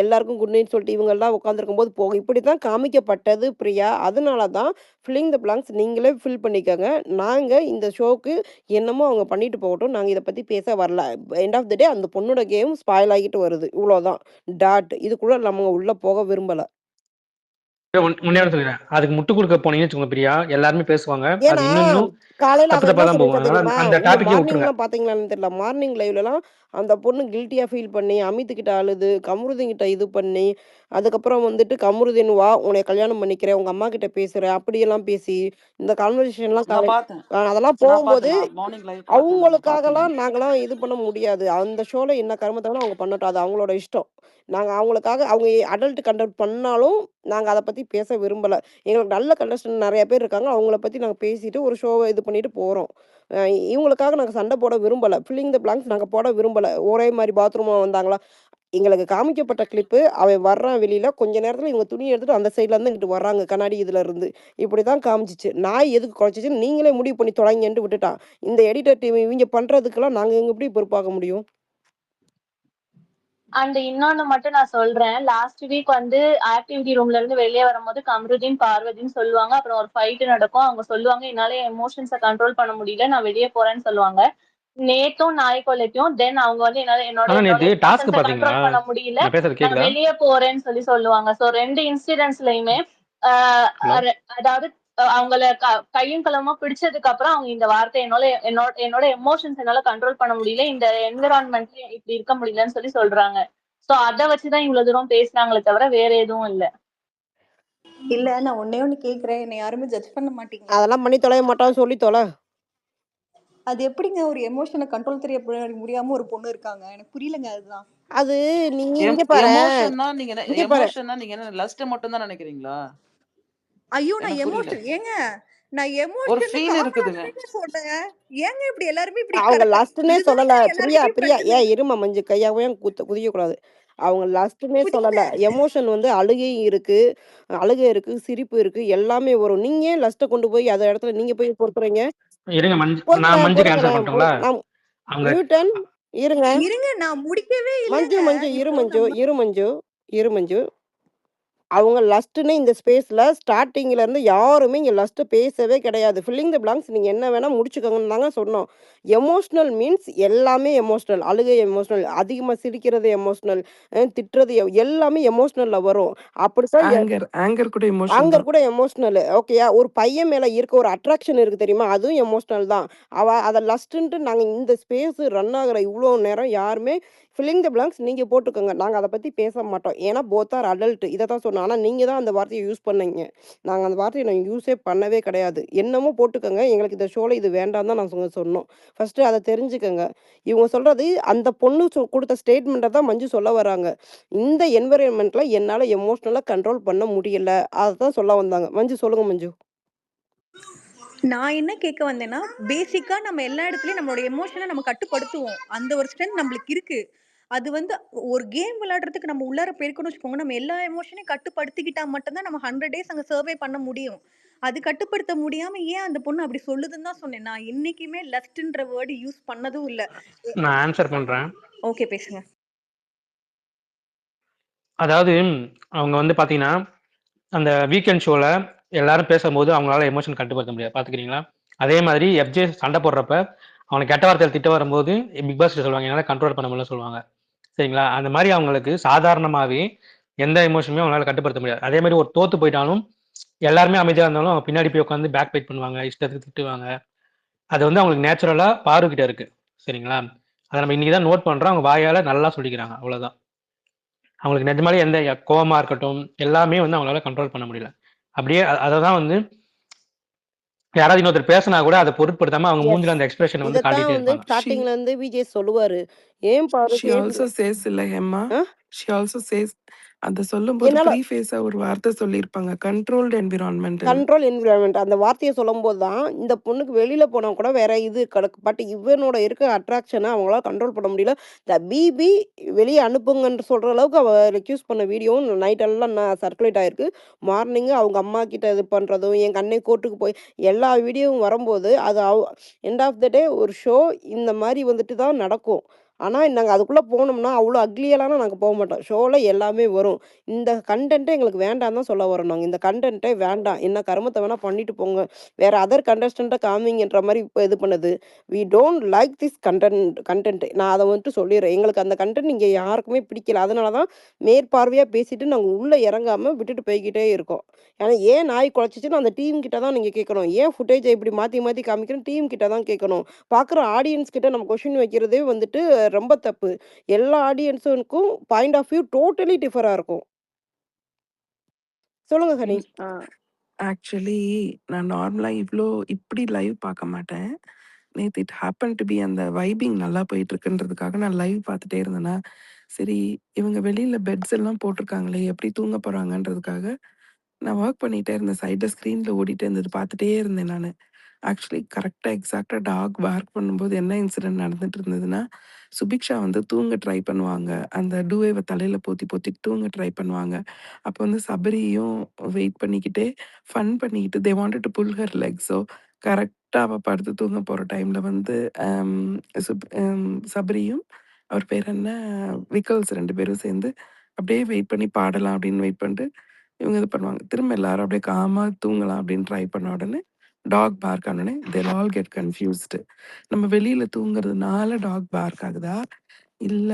S2: எல்லாருக்கும் குட் நைட் சொல்லிட்டு இவங்கலாம் உட்கார்ந்திருக்கும்போது போகும். இப்படித்தான் காமிக்கப்பட்டது பிரியா. அதனால தான் ஃபில்லிங் த பிளாங்க்ஸ் நீங்களே ஃபில் பண்ணிக்கங்க. நாங்க இந்த ஷோக்கு என்னமோ அவங்க பண்ணிட்டு போகட்டும். நாங்க இத பத்தி பேச வரல. எண்ட் ஆஃப் த டே அந்த பொண்ணோட கேம் ஸ்பாயில் ஆகிட்டு வருது. இவ்வளோதான். இதுக்குள்ள நம்ம உள்ள போக விரும்பல.
S3: முன்னே சொல்லிடுறேன், அதுக்கு முட்டு கொடுக்க போனீங்கன்னு வச்சுக்கோங்க பிரியா, எல்லாருமே பேசுவாங்க. அது
S2: ஏன்னா
S3: இன்னும்
S2: காலையில
S3: தப்பு
S2: அவன்
S3: தப்பா
S2: என்ன
S3: தான் போகும்.
S2: சொல்லியிருக்கான்
S3: அதனால
S2: தெரியுமா?
S3: அந்த
S2: நீங்க
S3: டாபிக்கே விட்டுருங்க.
S2: மார்னிங்லாம் பாத்தீங்களான்னு தெரியல. மார்னிங் லைவ்லலாம் அந்த பொண்ணு கில்ட்டியா ஃபீல் பண்ணி, அமித்துக்கிட்ட அழுது, கமருதீன்கிட்ட இது பண்ணி, அதுக்கப்புறம் வந்துட்டு கமருதீன் வா உன்னைய கல்யாணம் பண்ணிக்கிறேன், உங்க அம்மாகிட்ட பேசுறேன், அப்படியெல்லாம் பேசி, இந்த கான்வர்சேஷன்லாம்
S6: நான் பார்த்தேன்.
S2: அதெல்லாம்
S6: நான்
S2: போகும்போது,
S6: பார்த்தேன். நான் மார்னிங் லைவ் பார்த்தேன். நான் பார்த்தேன்.
S2: அவங்களுக்காகலாம் நாங்கலாம் இது பண்ண முடியாது. அந்த ஷோல என்ன கருமத்த வேணா அவங்க பண்ணட்டும். அது அவங்களோட இஷ்டம். நாங்க அவங்களுக்காக அவங்க அடல்ட் கன்டென்ட் பண்ணாலும், நாங்க அத பத்தி பேச விரும்பல. எங்களுக்கு நல்ல கண்டஸ்டன்ட் நெறைய பேர் இருக்காங்க. அவங்கள பத்தி நாங்க பேசிட்டு, ஒரு ஷோவ இது பண்ணிட்டு போறோம். அ இவங்களுக்காக நாங்க சண்ட போட விரும்பல. ஃபில்லிங் த பிளாங்க்ஸ் நாங்க போட விரும்பல. ஒரே மாரி பாத்ரூம்ல வந்தாங்களா? எங்களுக்கு காமிக்கப்பட்ட கிளிப்பு, அவன் வர்றான் வெளியில, கொஞ்ச நேரத்துல இவங்க துணிய எடுத்துட்டு அந்த சைட்ல இருந்து இங்கிட்டு வர்றாங்க, கண்ணாடி இதுல இருந்து. இப்படிதான் காமிச்சுச்சு. நாய் எதுக்கு குலைச்சுச்சுன்னு நீங்களே முடிவு பண்ணி தொலைங்கன்ட்டு விட்டுட்டான். இந்த எடிட்டர் டீம் இவிங்க பண்றதுக்கெல்லாம் நாங்க எங்க எப்படி பொறுப்பாக முடியும்?
S7: அண்ட் இன்னொன்னு மட்டும் நான் சொல்றேன். லாஸ்ட் வீக் வந்து ஆக்டிவிட்டி ரூம்ல இருந்து வெளியே வரும்போது கம்ருதீன், பார்வதின்னு சொல்லுவாங்க. அப்புறம் ஒரு ஃபைட் நடக்கும். அவங்க சொல்லுவாங்க, என்னால எமோஷன்ஸ கண்ட்ரோல் பண்ண முடியல. நான் வெளியே போறேன்னு சொல்லுவாங்க. நேத்தும் நாய் கொலைக்கும் தென் அவங்க வந்து என்னால என்னோட
S3: ஆனா
S7: என்னோட
S3: நேத்து டாஸ்க்
S7: எமோஷன்ஸ
S3: பாத்தீங்களா?
S7: கண்ட்ரோல் பண்ண முடியல.
S3: நான் பேசுறது
S7: நான்
S3: கேக்குதா?
S7: வெளியே போறேன்னு சொல்லுவாங்க. சோ 2 இன்சிடென்ட்ஸ்லயுமே
S3: ஹலோ?
S7: அதாவது அவங்கள கையும் களவுமா பிடிச்சதுக்கு அப்புறம் அவங்க இந்த வார்த்தை என்னோட எமோஷன்ஸ் என்னால கண்ட்ரோல் பண்ண முடியல. இந்த என்விரான்மெண்ட்ல இப்படி இருக்க முடியலன்னு சொல்றாங்க. சோ அத வச்சுதான் இவ்வளவு தூரம் பேசுறாங்களே தவிர வேற எதுவும் இல்ல.
S4: இல்ல நான் ஒண்ணே ஒண்ணு கேக்குறேன். என்னை யாருமே ஜட்ஜ் பண்ண மாட்டீங்களா?
S2: அதெல்லாம் பண்ணி தொலைய மாட்டான்னு சொல்லி தொல.
S4: அது எப்படிங்க ஒரு எமோஷனை கண்ட்ரோல் தெரிய முடியாம ஒரு பொண்ணு இருக்காங்க? எனக்கு புரியலங்க அதுதான்.
S2: அது நீங்க இங்க பாரேன்.
S6: எமோஷன்னா நீங்க
S2: இங்க பாரு.
S6: என்ன லஸ்ட் மட்டும் தான் நினைக்கிறீங்களா?
S4: ஐயோ நான்
S6: எனக்கு புரியல.
S4: எமோஷன் ஏங்க நான்
S6: ஒரு
S4: எமோஷன்
S6: ஃபீல் இருக்குதுங்க.
S4: காமராஜ் சொன்னேன். ஏங்க இப்படி எல்லாருமே இப்படி
S2: அவங்க லஸ்ட்னே சொல்லல.
S4: இதுதானங்க
S2: பிரியா
S4: எல்லாருமே
S2: பிரியா
S4: பிரச்சனை.
S2: ஏன் இருமா மஞ்சு கையாவையும் குதிக்கக்கூடாது. அவங்க லஸ்ட்னே சொல்லல.
S4: புரியல.
S2: எமோஷன் வந்து அழுகை இருக்கு, அழுகை இருக்கு, சிரிப்பு இருக்கு, எல்லாமே வரும். நீங்க ஏன் லஸ்ட்ட கொண்டு போய் அந்த இடத்துல நீங்க போய் பொறுத்துறீங்க?
S3: இருங்க நான் மஞ்சுக்கு ஆன்சர் பண்ணட்டுங்களா?
S2: நான்
S3: அவங்க
S2: நியூட்டன் இருங்க.
S4: இருங்க நான் முடிக்கவே
S2: மஞ்சு
S4: இல்லைங்க.
S2: இரு
S4: இப்போ
S2: மஞ்சு,
S4: நம்ம
S2: இரு மஞ்சு, இரு மஞ்சு. அவங்க லஸ்ட்ன்னு இந்த ஸ்பேஸ்ல ஸ்டார்ட்டிங்ல இருந்து யாருமே இங்க லஸ்ட் பேசவே கிடையாது. ஃபில்லிங் த பிளாங்க்ஸ் நீங்க என்ன வேணா முடிச்சுக்கோங்கன்னு தாங்க சொன்னோம். எமோஷனல் மீன்ஸ் எல்லாமே எமோஷனல். அழுகை எமோஷனல், அதிகமா சிரிக்கிறது எமோஷனல், திட்டுறது எல்லாமே எமோஷனல்ல வரும். அப்படித்தான்
S9: ஆங்கர் கூட எமோஷன்
S2: ஆங்கர்
S9: தான்.
S2: கூட எமோஷனல். ஓகேயா? ஒரு பையன் மேல இருக்க ஒரு அட்ராக்ஷன் இருக்கு தெரியுமா? அதுவும் எமோஷனல் தான். அத லஸ்ட்ன்ட்டு நாங்க இந்த ஸ்பேஸ் ரன் ஆகுற இவ்ளோ நேரம் யாருமே ஃபில்லிங் த பிளாங்க்ஸ் நீங்க போட்டுக்கோங்க. நாங்க அத பத்தி பேச மாட்டோம். ஏன்னா போத் ஆர் அடல்ட். இத தான் சொன்னோம். ஆனா நீங்க தான் அந்த வார்த்தைய யூஸ் பண்ணீங்க. நாங்க அந்த வார்த்தைய யூஸே பண்ணவே கிடையாது. என்னமோ போட்டுக்கோங்க. எங்களுக்கு இந்த ஷோல இது வேண்டான்னு தான் நாங்க சொன்னோம். ஃபர்ஸ்ட்டு அத தெரிஞ்சுக்கங்க. இவங்க சொல்றது அந்த பொண்ணு குடுத்த ஸ்டேட்மெண்ட்ட தான் மஞ்சு சொல்ல வராங்க. இந்த என்வைரன்மென்ட்ல என்னால எமோஷனலா கண்ட்ரோல் பண்ண முடியல. அததான் சொல்ல வந்தாங்க. மஞ்சு சொல்லுங்க மஞ்சு.
S4: நான் என்ன கேட்க வந்தேன்னா, பேசிக்கா நம்ம எல்லா இடத்துலயும் நம்மளோட எமோஷனை நம்ம கட்டுப்படுத்துவோம். அந்த ஒரு ஸ்ட்ரென்த் நம்மளுக்கு இருக்கு. அது வந்து ஒரு கேம் விளையாடுறதுக்கு நம்ம உள்ளார போயிருக்கோம்னு வச்சுக்கோங்க, நம்ம எல்லா எமோஷனையும் கட்டுப்படுத்திக்கிட்டா மட்டும்தான் நம்ம 100 டேஸ் அங்க சர்வே பண்ண முடியும். அது கட்டுப்படுத்த முடியாம ஏன் அந்த பொண்ணு அப்படி சொல்லுதுன்னு தான் சொன்னேன். நான் என்னைக்குமே லஸ்ட்ன்ற வேர்டு யூஸ் பண்ணதும் இல்ல.
S3: நான் ஆன்சர் பண்றேன்.
S4: ஓகே பேசுங்க.
S3: அதாவது அவங்க வந்து பாத்தீங்கன்னா, அந்த வீக்கெண்ட் ஷோல எல்லாரும் பேசும்போது அவங்களால எமோஷன் கட்டுப்படுத்த முடியாது. பாத்துக்கிறீங்களா? அதே மாதிரி எஃப்ஜே சண்டை போடுறப்ப அவனை கெட்ட வார்த்தையில திட்ட வரும்போது பிக் பாஸ் சொல்லுவாங்க, என்னால கண்ட்ரோல் பண்ண முடியல சொல்லுவாங்க. சரிங்களா? அந்த மாதிரி அவங்களுக்கு சாதாரணமாவே எந்த எமோஷனுமே அவங்களால கட்டுப்படுத்த முடியாது. அதே மாதிரி ஒரு தோத்து போயிட்டாலும் எல்லாருமே அமைதியா இருந்தாலும் அவங்க பின்னாடி போய் உட்காந்து பேக் பைட் பண்ணுவாங்க, இஷ்டத்துக்கு திட்டுவாங்க. அது வந்து அவங்களுக்கு நேச்சுரலா பார்வகிட்ட இருக்கு. சரிங்களா? அதை நம்ம இன்னைக்கு தான் நோட் பண்றோம். அவங்க வாயால நல்லா சொல்லிக்கிறாங்க. அவ்வளவுதான். அவங்களுக்கு நிஜமாலே எந்த கோவமா இருக்கட்டும் எல்லாமே வந்து அவங்களால கண்ட்ரோல் பண்ண முடியல. அப்படியே அதை தான் வந்து யாராவது இன்னொருத்தர் பேசினா கூட அதை பொருட்படுத்தாம அவங்க
S2: எஸ்.
S3: மூஞ்சில அந்த எக்ஸ்பிரஷன் வந்து
S2: இதத்தான்
S3: காட்டிட்டே
S2: வந்து
S3: இருப்பாங்க.
S2: ஸ்டார்ட்டிங்ல இருந்து விஜய் சொல்லுவாரு. ஏன் பாரு
S9: She also says இல்ல ஹெம்மா. She also says அந்த சொல்லும்போது
S2: என்னால
S9: ப்ரீஃபேஸா ஒரு வார்த்தை சொல்லியிருப்பாங்க. Controlled environment.
S2: கண்ட்ரோல் என்விரான்மென்ட் அந்த வார்த்தைய சொல்லும்போது தான், இந்த பொண்ணுக்கு வெளியில போனா கூட வேற இது கிடக்கு. பட் இவனோட இருக்க அட்ராக்ஷன அவங்களால கண்ட்ரோல் பண்ண முடியல. இந்த பிபி வெளிய அனுப்புங்கன்னு சொல்ற அளவுக்கு அவ ரெக்யூஸ் பண்ண வீடியோவும் நைட் எல்லாம் சர்க்குலேட் ஆயிருக்கு. மார்னிங் அவங்க அம்மா கிட்ட இது பண்றதும், எங்க அண்ணன் கோர்ட்டுக்கு போய் எல்லா வீடியோவும் வரும்போது, அது எண்ட் ஆஃப் த டே ஒரு ஷோ இந்த மாரி வந்துட்டு தான் நடக்கும். ஆனா, நாங்க அதுக்குள்ள போனோம்னா, அவ்ளோ அக்லியலாலாம் நாங்க போமாட்டோம். ஷோல எல்லாமே வரும். இந்த கன்டென்ட்டே எங்களுக்கு வேண்டான்னு தான் சொல்ல வரோம் நாங்க. இந்த கன்டென்ட்டே வேண்டாம். என்ன கருமத்த வேணா பண்ணிட்டு போங்க. வேற அதர் கண்டஸ்டன்ட்ட காமிங்கன்ற மாரி இப்ப இது பண்ணுது. We don't like this content. நான் அத வந்துட்டு சொல்லிர்றேன். எங்களுக்கு அந்த கன்டென்ட் இங்க யாருக்குமே பிடிக்கல. அதனால தான் மேற்பார்வையா பேசிட்டு நாங்க உள்ள இறங்காம விட்டுட்டு போய்க்கிட்டே இருக்கோம். ஏன்னா, ஏன் நாய் குலைச்சுச்சுன்னு அந்த டீம் கிட்ட தான் நீங்க கேட்கணும். ஏன் ஃபுட்டேஜ இப்படி மாத்தி மாத்தி காமிக்கிறேன்னு டீம் கிட்ட தான் கேட்கணும். பார்க்குற ஆடியன்ஸ் கிட்ட நம்ம கொஸ்டின் வைக்கிறதே வந்துட்டு ரொம்ப தப்பு. எல்லா ஆடியன்ஸுக்கும் பாயிண்ட் ஆஃப் வியூ டோட்டலி டிஃபரா இருக்கும். சொல்லுங்க ஹனி.
S9: ஆக்சுவலி நான் நார்மலா இப்படி லைவ் பார்க்க மாட்டேன். நேத்து இட் ஹேப்பன் டு பி அந்த வைபிங் நல்லா போயிட்டுருக்குன்றதுக்காக நான் லைவ் பார்த்துட்டே இருந்தேனா, சரி இவங்க வெளியில பெட்ஸ் எல்லாம் போட்டிருக்காங்களே, எப்படி தூங்க போறாங்கன்றதுக்காக நான் வொர்க் பண்ணிட்டே இருந்தேன். சைடுல ஸ்க்ரீன்ல ஓடிட்டே இருந்தது. பார்த்துட்டே இருந்தேன் நானு. ஆக்சுவலி கரெக்ட்டா எக்ஸாக்ட்டா டாக் பார்க் பண்ணும்போது என்ன இன்சிடென்ட் நடந்துட்டு இருந்ததுன்னா, சுபிக்ஷா வந்து தூங்க ட்ரை பண்ணுவாங்க. அந்த டூவேவ தலையில போத்தி போத்திட்டு தூங்க ட்ரை பண்ணுவாங்க. அப்போ வந்து சபரியும் வெயிட் பண்ணிக்கிட்டே, ஃபன் பண்ணிக்கிட்டு they wanted to pull her leg. So கரெக்ட்டா அவ படுத்து தூங்க போற டைம்ல வந்து அம் சபரியும், அவர் பேர் என்ன? விக்கல்ஸ் 2 பேரும் சேர்ந்து அப்படியே வெயிட் பண்ணி பாடலாம் அப்படின்னு வெயிட் பண்ணிட்டு, இவங்க இது பண்ணுவாங்க. திரும்ப எல்லாரும் அப்படியே காமா தூங்கலாம் அப்படின்னு ட்ரை பண்ண உடனே, டாக் பார்க் ஆனோனே தேல் ஆல் கெட் கன்ஃப்யூஸ்டு. நம்ம வெளியில தூங்குறதுனால டாக் பார்க் ஆகுதா? இல்ல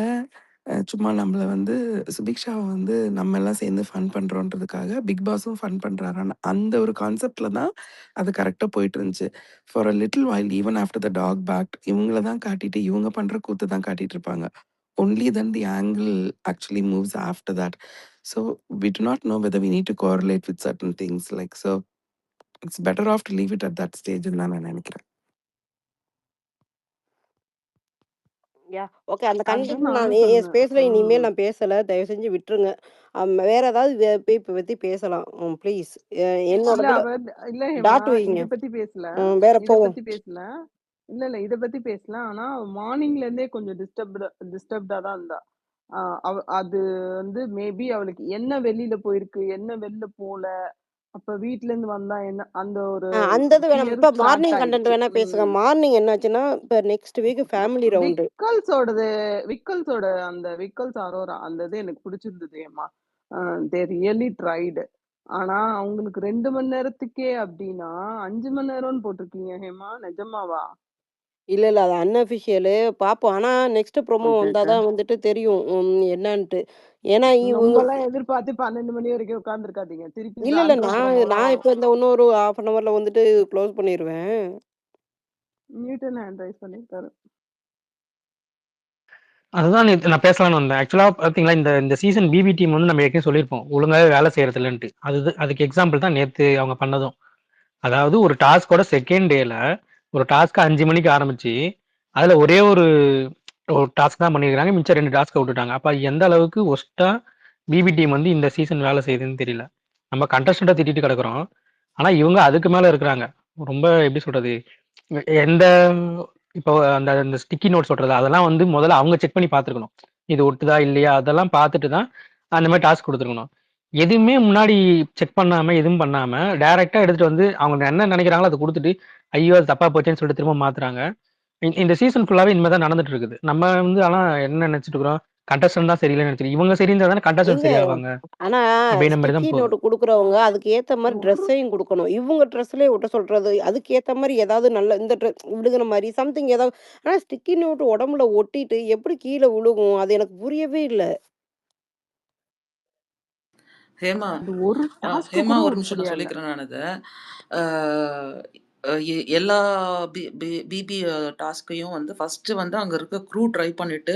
S9: சும்மா நம்மள வந்து சுபிக்ஷாவ வந்து நம்ம எல்லாம் சேர்ந்து ஃபன் பண்றோன்றதுக்காக பிக் பாஸும் ஃபன் பண்றாரான்னு அந்த ஒரு கான்செப்ட்ல தான் அது கரெக்ட்டா போயிட்டு இருந்துச்சு. For a little while even after the talk packed இவங்கள தான் காட்டிட்டு, இவங்க பண்ற கூத்த தான் காட்டிட்டு இருப்பாங்க. Only then the angle actually moves after that. So we do not know whether we need to correlate with certain things like so it's better off to leave it at that stage ன்னு தான் நான் நினைக்கிறேன்.
S2: Okay. அந்த
S10: அதான்
S2: content நான்
S10: நானும்
S2: என்
S10: சொன்னேன்.
S2: ஸ்பேஸ்ல இனிமேல் நான் பேசல. தயவு செஞ்சு விட்டுருங்க. வேற ஏதாவது போய் பத்தி பேசலாம். ப்ளீஸ்.
S10: இல்ல
S2: என்னோடதுல
S10: இல்ல ஹேமா,
S2: டாட் வைங்க.
S10: இத பத்தி பேசல.
S2: வேற
S10: இத
S2: போவோம்.
S10: பத்தி பேசல. இல்ல இத பத்தி பேசல. ஆனா மார்னிங்ல இருந்தே கொஞ்சம் டிஸ்டர்ப்டா தான் இருந்தா. அது வந்து மேபி அவளுக்கு என்ன வெளியில போயிருக்கு, என்ன வெளில போல, அப்ப வீட்ல இருந்து வந்தா என்ன அந்த ஒரு
S2: அந்த இது வேணாம்.
S10: ஃபியர்
S2: இப்ப
S10: ஸ்டார்ட்
S2: மார்னிங் கன்டென்ட்
S10: ஆயிடுச்சு.
S2: வேணா பேசுங்க. மார்னிங் என்னாச்சுன்னா, இப்ப நெக்ஸ்ட் வீக் ஃபேமிலி ரவுண்டு.
S10: விக்கல்ஸோட அந்த விக்கல்ஸ் அரோரா அந்த இது எனக்கு பிடிச்சிருந்தது ஏமா. They really tried. ஆனா அவங்களுக்கு 2 மணி நேரத்துக்கே அப்படின்னா 5 மணி நேரம்னு போட்டிருக்கீங்க ஹேமா, நிஜமாவா?
S2: இல்ல, அது அன்அஃபிஷியலு. பார்ப்போம். ஆனா நெக்ஸ்ட் ப்ரோமோ
S10: ஓகே
S2: வந்தா
S10: ஓகே.
S2: தான் வந்துட்டு தெரியும். என்னான்ட்டு. ஏன்னா இவங்க
S10: ரொம்பலாம் எதிர்பார்த்து 12 மணி வரைக்கும் உட்கார்ந்துருக்காதீங்க. திருப்பி
S2: இல்ல,
S10: சாயந்தரம்
S2: நான்
S10: ப்ரோமோலாம்
S2: இப்ப இந்த இன்னொரு 1/2 அன் ஹவர்ல வந்துட்டு க்ளோஸ் பண்ணிருவேன்.
S10: நியூட்டன் ஹேண்ட் ரைஸ் பண்ணிருக்காரு.
S3: அதுதான் நான் பேசலாம்னு வந்தேன். ஆக்சுவலா பார்த்தீங்களா, இந்த சீசன் பிபி டீம் வந்து நம்ம ஏற்கனவே சொல்லியிருப்போம். ஒழுங்காவே வேலை செய்யறது இல்லன்ட்டு. அதுக்கு எக்ஸாம்பிள் தான் நேத்து அவங்க பண்ணதும். அதாவது ஒரு டாஸ்க்கோட செகண்ட் டேல ஒரு டாஸ்க் 5 மணிக்கு ஆரம்பிச்சு, அதுல ஒரே ஒரு டாஸ்க் தான் பண்ணியிருக்காங்க. மிச்சம் 2 டாஸ்க்க விட்டுட்டாங்க. அப்ப எந்த அளவுக்கு ஒஸ்ட்டா பிபி டீம் வந்து இந்த சீசன் வேலை செய்யுதுன்னு தெரியல. நம்ம கண்டஸ்டன்ட்ட திட்டிட்டு கிடக்குறோம். ஆனா இவங்க அதுக்கு மேல இருக்கிறாங்க. ரொம்ப எப்படி சொல்றது? எந்த இப்போ அந்த ஸ்டிக்கி நோட் சொல்றது அதெல்லாம் வந்து முதல்ல அவங்க செக் பண்ணி பார்த்துருக்கணும். இது ஒட்டுதா இல்லையா அதெல்லாம் பார்த்துட்டு தான் அந்த மாதிரி டாஸ்க் கொடுத்துருக்கணும். எதுவுமே முன்னாடி செக் பண்ணாம எதுவும் பண்ணாம டைரக்டா எடுத்துட்டு வந்து அவங்க என்ன நினைக்கிறாங்களோ அதை கொடுத்துட்டு ஐயோ அது தப்பா போச்சேன்னு சொல்லிட்டு திரும்ப மாத்துறாங்க. இந்த சீசன் ஃபுல்லாவே இனிமே தான் நடந்துட்டு இருக்குது. நம்ம வந்து ஆனா என்ன நினைச்சிட்டு இருக்கிறோம், கண்டஸ்டன்ட் தான் சரியில்லைன்னு நினைச்சிட்டு இவங்க சரி இருந்தா தானே கண்டஸ்டன்ட்
S2: ஏங்க,
S3: சரியாவாங்க
S2: ஆனா
S3: அப்படின்ற மாதிரி
S2: ஸ்டிக்கி
S3: தான் போகுது.
S2: நோட் குடுக்குறவங்க அதுக்கு ஏத்த மாரி ட்ரெஸ்ஸையும் குடுக்கணும். இவங்க ட்ரெஸ்லயே ஒட்ட சொல்றது, அதுக்கு ஏத்த மாரி ஏதாவது நல்ல இந்த விழுகுன மாரி சம்திங் ஏதாவது. ஆனா ஸ்டிக்கி நோட் உடம்புல ஒட்டிட்டு எப்படி கீழ விழுகும்? அது எனக்கு புரியவே இல்ல.
S6: ஹேமா
S10: அது ஒரு டாஸ்க்
S6: ஹேமா
S10: கூட
S6: ஒரு நிமிஷம் நான்
S10: உருப்படியா இல்ல.
S6: சொல்லிக்கிறேன் நான் இதை. எல்லா பிபி டாஸ்க்கையும் வந்து ஃபஸ்ட்டு வந்து அங்கே இருக்க க்ரூ ட்ரை பண்ணிவிட்டு,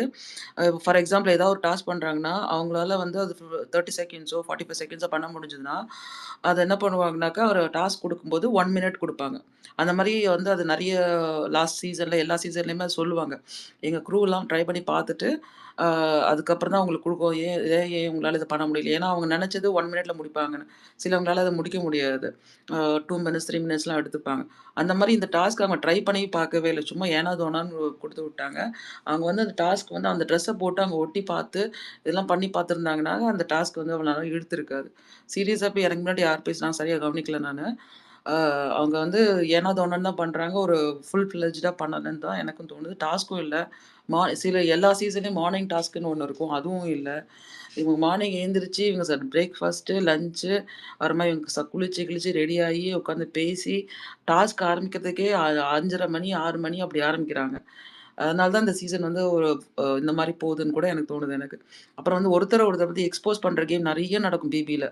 S6: ஃபார் எக்ஸாம்பிள் ஏதாவது ஒரு டாஸ்க் பண்ணுறாங்கன்னா அவங்களால வந்து அது 30 செகண்ட்ஸோ 45 செகண்ட்ஸோ பண்ண முடிஞ்சதுன்னா அதை என்ன பண்ணுவாங்கனாக்கா ஒரு டாஸ்க் கொடுக்கும்போது 1 மினிட் கொடுப்பாங்க. அந்த மாதிரி வந்து அது நிறைய லாஸ்ட் சீசனில் எல்லா சீசன்லேயுமே அது சொல்லுவாங்க. எங்கள் க்ரூலாம் ட்ரை பண்ணி பார்த்துட்டு அதுக்கப்புறம் தான் அவங்களுக்கு கொடுக்கும். ஏன் உங்களால் இதை பண்ண முடியல, ஏன்னா அவங்க நினச்சது 1 மினிட்ல முடிப்பாங்கன்னு. சிலவங்களால அதை முடிக்க முடியாது. 2 மினிட்ஸ் 3 மினிட்ஸ்லாம் எடுத்துப்பாங்க. அந்த மாதிரி இந்த டாஸ்க் அவங்க ட்ரை பண்ணி பார்க்கவே இல்லை. சும்மா ஏனா தோனான்னு கொடுத்து விட்டாங்க. அவங்க வந்து அந்த டாஸ்க் வந்து அந்த ட்ரெஸ்ஸை போட்டு அங்கே ஒட்டி பார்த்து இதெல்லாம் பண்ணி பார்த்துருந்தாங்கன்னா அந்த டாஸ்க் வந்து அவ்வளோ நேரம் இழுத்துருக்காது. சீரியஸாக போய் எனக்கு முன்னாடி யார் பேசினாங்க சரியாக கவனிக்கல நான். அவங்க வந்து ஏனா தோணுன்னு தான் பண்ணுறாங்க. ஒரு ஃபுல் ஃப்ளெஜ்டாக பண்ணலன்னு தான் எனக்கும் தோணுது. டாஸ்க்கும் இல்லை. சில எல்லா சீசன்லேயும் மார்னிங் டாஸ்க்குன்னு ஒன்று இருக்கும், அதுவும் இல்லை. இவங்க மார்னிங் எழுந்திரிச்சு இவங்க பிரேக்ஃபாஸ்ட்டு லஞ்சு அப்புறமா இவங்க குளிச்சு கிழிச்சு ரெடியாகி உட்காந்து பேசி டாஸ்க் ஆரம்பிக்கிறதுக்கே 5:30 மணி 6 மணி அப்படி ஆரம்பிக்கிறாங்க. அதனால தான் இந்த சீசன் வந்து ஒரு இந்த மாதிரி போகுதுன்னு கூட எனக்கு தோணுது எனக்கு. அப்புறம் வந்து ஒருத்தரை பற்றி எக்ஸ்போஸ் பண்ணுற கேம் நிறைய நடக்கும் பிபியில்.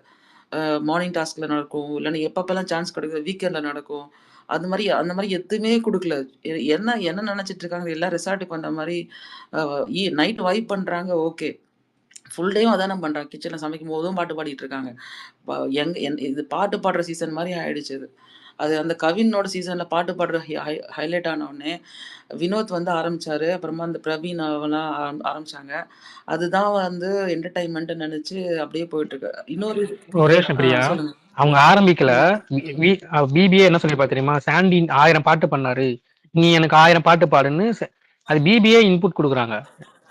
S6: மார்னிங் டாஸ்கில் நடக்கும், இல்லைன்னா எப்பப்பெல்லாம் சான்ஸ் கிடைக்குது வீக்கெண்டில் நடக்கும். அந்த மாரி எதுவுமே குடுக்கல. என்ன என்ன நெனச்சிட்டு இருக்காங்க, எல்லாம் ரெசார்ட்டுக்கு வந்த மாரி நைட் வைப் பண்றாங்க ஓகே. ஃபுல் டேயும் அதானே பண்றாங்க. கிச்சன்ல சமைக்கும்போதும் பாட்டு பாடிட்டு இருக்காங்க. ப இது பாட்டு பாடுற சீசன் மாரி ஆயிடுச்சு இது. அது அந்த கவினோட சீசன்ல பாட்டு பாடுற ஹைலைட் ஆன உடனே, வினோத் வந்து ஆரம்பிச்சாரு. அப்புறமா அந்த பிரவீன் அவங்கலாம் ஆரம்பிச்சாங்க. அதுதான் வந்து என்டர்டெயின்மெண்ட்ன்னு நெனச்சு அப்படியே போயிட்டுருக்கு. இன்னொரு
S3: ஒரே நிமிஷம் பிரியா.
S6: சொல்லுங்க.
S3: அவங்க ஆரம்பிக்கல.
S6: ம்.
S3: பிபிஏ என்ன சொல்லிருப்பா தெரியுமா? சாண்டி 1000 பாட்டு பண்ணாரு. நீ எனக்கு 1000 பாட்டு பாடுன்னு அது பிபிஏ இன்புட் குடுக்குறாங்க.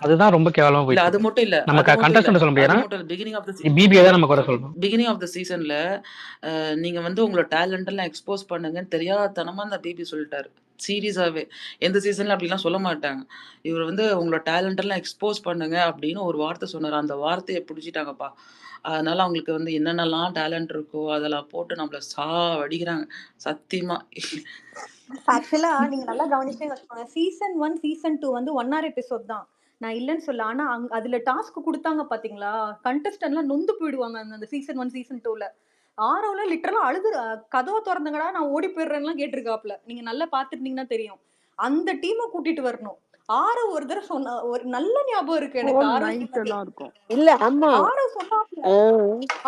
S3: அதுதான் ரொம்ப கேவலமா
S6: இல்ல
S3: போயிட்டு
S6: அது
S3: இருக்கு.
S6: மட்டும் இல்ல.
S3: நம்ம
S6: அது மட்டும் இல்ல.
S3: கண்டஸ்டன்ட் சொல்ல
S6: அது
S3: முடியாதுன்னா
S6: மட்டும் இல்ல.
S3: பிபிஏ தான் நம்ம குறை சொல்லணும்.
S6: பிகினிங் ஆஃப் த சீசன்ல நீங்க வந்து உங்களோட டேலண்ட் எல்லாம் எக்ஸ்போஸ் பண்ணுங்கன்னு தெரியாதனமா அந்த பிபி சொல்லிட்டாரு. சீரியஸாவே. எந்த சீசன்ல அப்படிலாம் சொல்ல மாட்டாங்க. இவர் வந்து உங்களோட டேலண்ட் எல்லாம் எக்ஸ்போஸ் பண்ணுங்க அப்படின்னு ஒரு வார்த்தை சொன்னாரு. அந்த வார்த்தைய புடிச்சுட்டாங்கப்பா. அதனால அவங்களுக்கு வந்து என்னென்னலாம் டேலண்ட் இருக்கோ, அதெல்லாம் போட்டு நம்மள சாவடிக்கிறாங்க. சத்தியமா.
S4: ஆக்சுவலா நீங்க நல்லா கவனிச்சீங்கன்னு வச்சுக்கோங்க. சீசன் 1, சீசன் 2 வந்து 1 ஹவர் எபிசோட் தான். நான் இல்லன்னு சொல்லல. ஆனா அதுல டாஸ்க் குடுத்தாங்க பாத்தீங்களா? கண்டஸ்டன்ட்லாம் நொந்து போயிடுவாங்க அந்த சீசன் 1, சீசன் 2ல. ஆரோல லிட்டரலா அழுது கதவ தொறந்துங்கடா நான் ஓடி போயிடுறேன்லாம் கேட்டிருக்காப்ல. நீங்க நல்லா பாத்துருந்தீங்கன்னா தெரியும். அந்த டீம கூட்டிட்டு வரணும். ஆரவ் ஒரு தடவ சொன்ன ஒரு நல்ல ஞாபகம் இருக்கு எனக்கு
S10: ஹோல்
S4: ஆரவ்
S10: நைட்
S4: சொன்னது.
S10: எல்லாம் இருக்கும்.
S2: இல்ல ஆமா.
S4: ஆரவ் சொன்னாப்ல.
S2: ஆ.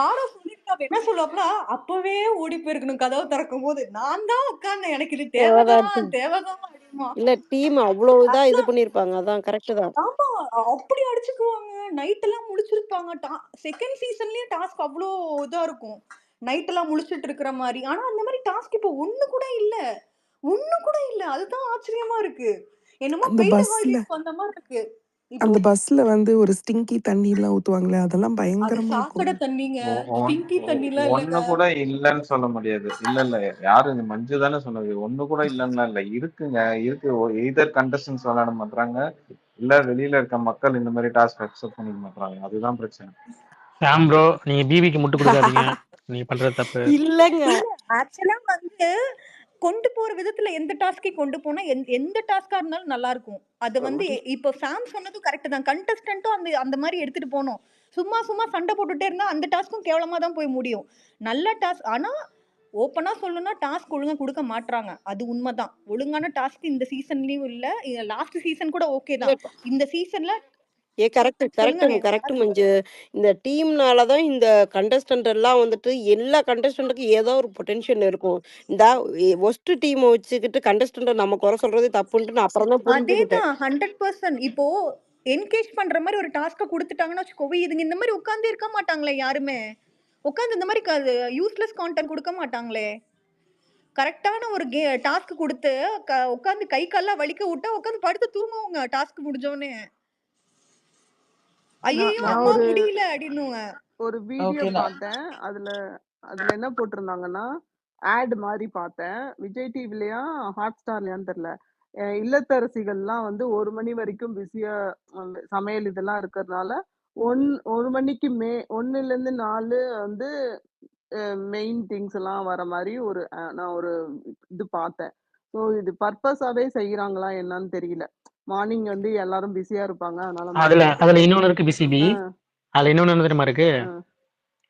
S4: ஆரவ் சொல்லிருக்காப்ல. என்ன சொல்லுவாப்ல, அப்பவே ஓடி போயிருக்கணும் கதவ திறக்கும்போது. நான் தான் உட்கார்ந்தேன். எனக்கு இது
S2: தேவதான்ட்டு.
S4: தேவதான் அப்படிமா.
S2: இல்ல டீம் அவ்ளோ இதா இது பண்ணியிருப்பாங்க. அதான் கரெக்ட் தான்.
S4: ஆமா. அப்படி அடிச்சுக்குவாங்க. நைட் எல்லாம் முழிச்சிருப்பாங்க. செகண்ட் சீசன்லயே டாஸ்க் அவ்ளோ இதா இருக்கும். நைட் எல்லாம் முழிச்சிட்டு இருக்கிற மாரி. ஆனா அந்த மாரி டாஸ்க் இப்போ ஒண்ணு கூட இல்ல. ஒண்ணு கூட இல்ல. அதுதான் ஆச்சரியமா இருக்கு. என்னமோ
S9: அந்த
S4: பெயிண்ட்
S9: பஸ்ல
S4: ஹாலிடேஸ்க்கு வந்த மாரி இருக்கு. இப்போ
S9: அந்த பஸ்ல வந்து ஒரு ஸ்டிங்கி தண்ணிலாம் ஊத்துவாங்களே, அதெல்லாம்
S4: அது
S9: பயங்கரமா இருக்கும்.
S4: சாக்கடை தண்ணிங்க. ஸ்டிங்கி தண்ணிலாம் இல்லங்க.
S5: ஒண்ணு கூட இல்லன்னு சொல்ல முடியாது. இல்ல. யாரு இந்த மஞ்சு தானே சொன்னது. ஒண்ணு கூட இல்லன்னுலாம் இல்ல. இருக்குங்க. இருக்கு. எய்தர் கண்டஸ்டன்ட்ஸ் விளையாட மாட்றாங்க. இல்ல வெளியில இருக்க மக்கள் இந்த மாதிரி டாஸ்க் அக்செப்ட் பண்ணிக்க மாட்றாங்க. அதுதான் பிரச்சனை.
S3: சாம் ப்ரோ, நீங்க பிபிக்கு முட்டு குடுக்காதீங்க. நீங்க பண்றது தப்பு.
S2: இல்லங்க.
S4: இல்ல ஆக்சுவலா வந்து கொண்டு போற விதத்துல எந்த டாஸ்கையும் கொண்டு போனா எந்த டாஸ்கா இருந்தாலும் நல்லா இருக்கும். அது வந்து இப்போ சாம் சொன்னதும் கரெக்ட் தான். கண்டஸ்டன்ட்டும் அந்த அந்த மாதிரி எடுத்துட்டு போகணும். சும்மா சும்மா சண்டை போட்டுட்டே இருந்தா அந்த டாஸ்க்கும் கேவலமா தான் போய் முடியும். நல்ல டாஸ்க் ஆனா ஓப்பனா சொல்லணும்னா டாஸ்க் ஒழுங்கா கொடுக்க மாட்றாங்க. அது உண்மைதான். ஒழுங்கான டாஸ்க் இந்த சீசன்லயும் இல்ல. லாஸ்ட் சீசன் கூட ஓகே
S2: இல்ல
S4: தான். இந்த சீசன்ல
S2: கரெக்ட்
S4: சொல்லுங்க
S2: கரெக்ட் கரெக்ட் மஞ்சு. இந்த டீம்னால தான் இந்த கண்டஸ்டன்ட் எல்லாம் வந்துட்டு எல்லா கண்டஸ்டன்ட்டுக்கும் ஏதோ ஒரு பொட்டென்ஷியல் இருக்கும். இந்த ஒஸ்ட் டீமை வச்சுக்கிட்டு கண்டஸ்டன்ட்டை நம்ம குறை சொல்றதே தப்புன்ட்டு நான் அப்புறம் தான் புரிஞ்சுக்கிட்டேன்.
S4: அதேதான் 100%. இப்போ என்கேஜ் பண்ற மாதிரி ஒரு டாஸ்க கொடுத்துட்டாங்கன்னு வச்சுக்கோவே, இதுங்க இந்த மாதிரி உட்கார்ந்து இருக்க மாட்டாங்களே யாருமே. உட்கார்ந்து இந்த மாதிரி யூஸ்லெஸ் கான்டென்ட் கொடுக்க மாட்டாங்களே. கரெக்டான ஒரு டாஸ்க் கொடுத்து உட்கார்ந்து கை கால்லாம் வலிக்க விட்டா உட்கார்ந்து படுத்து தூங்குவாங்க டாஸ்க் முடிஞ்சோடனே. ஐயோ
S10: நான்
S4: அம்மா
S10: ஒரு
S4: முடியல அப்படின்னுங்க.
S10: ஒரு வீடியோ
S6: ஓகே.
S10: பார்த்தேன். அதுல அதுல என்ன போட்டிருந்தாங்கன்னா, ஆட் மாதிரி பார்த்தேன். விஜய் டிவிலயா ஹாட் ஸ்டார்லயான்னு தெரியல. இல்லத்தரசிகள்லாம் வந்து 1 மணி வரைக்கும் பிஸியா சமையல் இதெல்லாம் இருக்கிறதுனால, 1 மணிக்கு 1லேருந்து 4 வந்து மெயின் திங்ஸ் எல்லாம் வர மாரி நான் ஒரு இது பார்த்தேன். ஸோ இது பர்ப்பஸாவே செய்யறாங்களா என்னன்னு தெரியல. மார்னிங் வந்து எல்லாரும் பிஸியா இருப்பாங்க. அதனால
S3: அதுல இன்னொன்னு இருக்கு பிசிபி.
S10: ஆ,
S3: அதுல இன்னொன்னு என்ன தெரியுமா இருக்கு?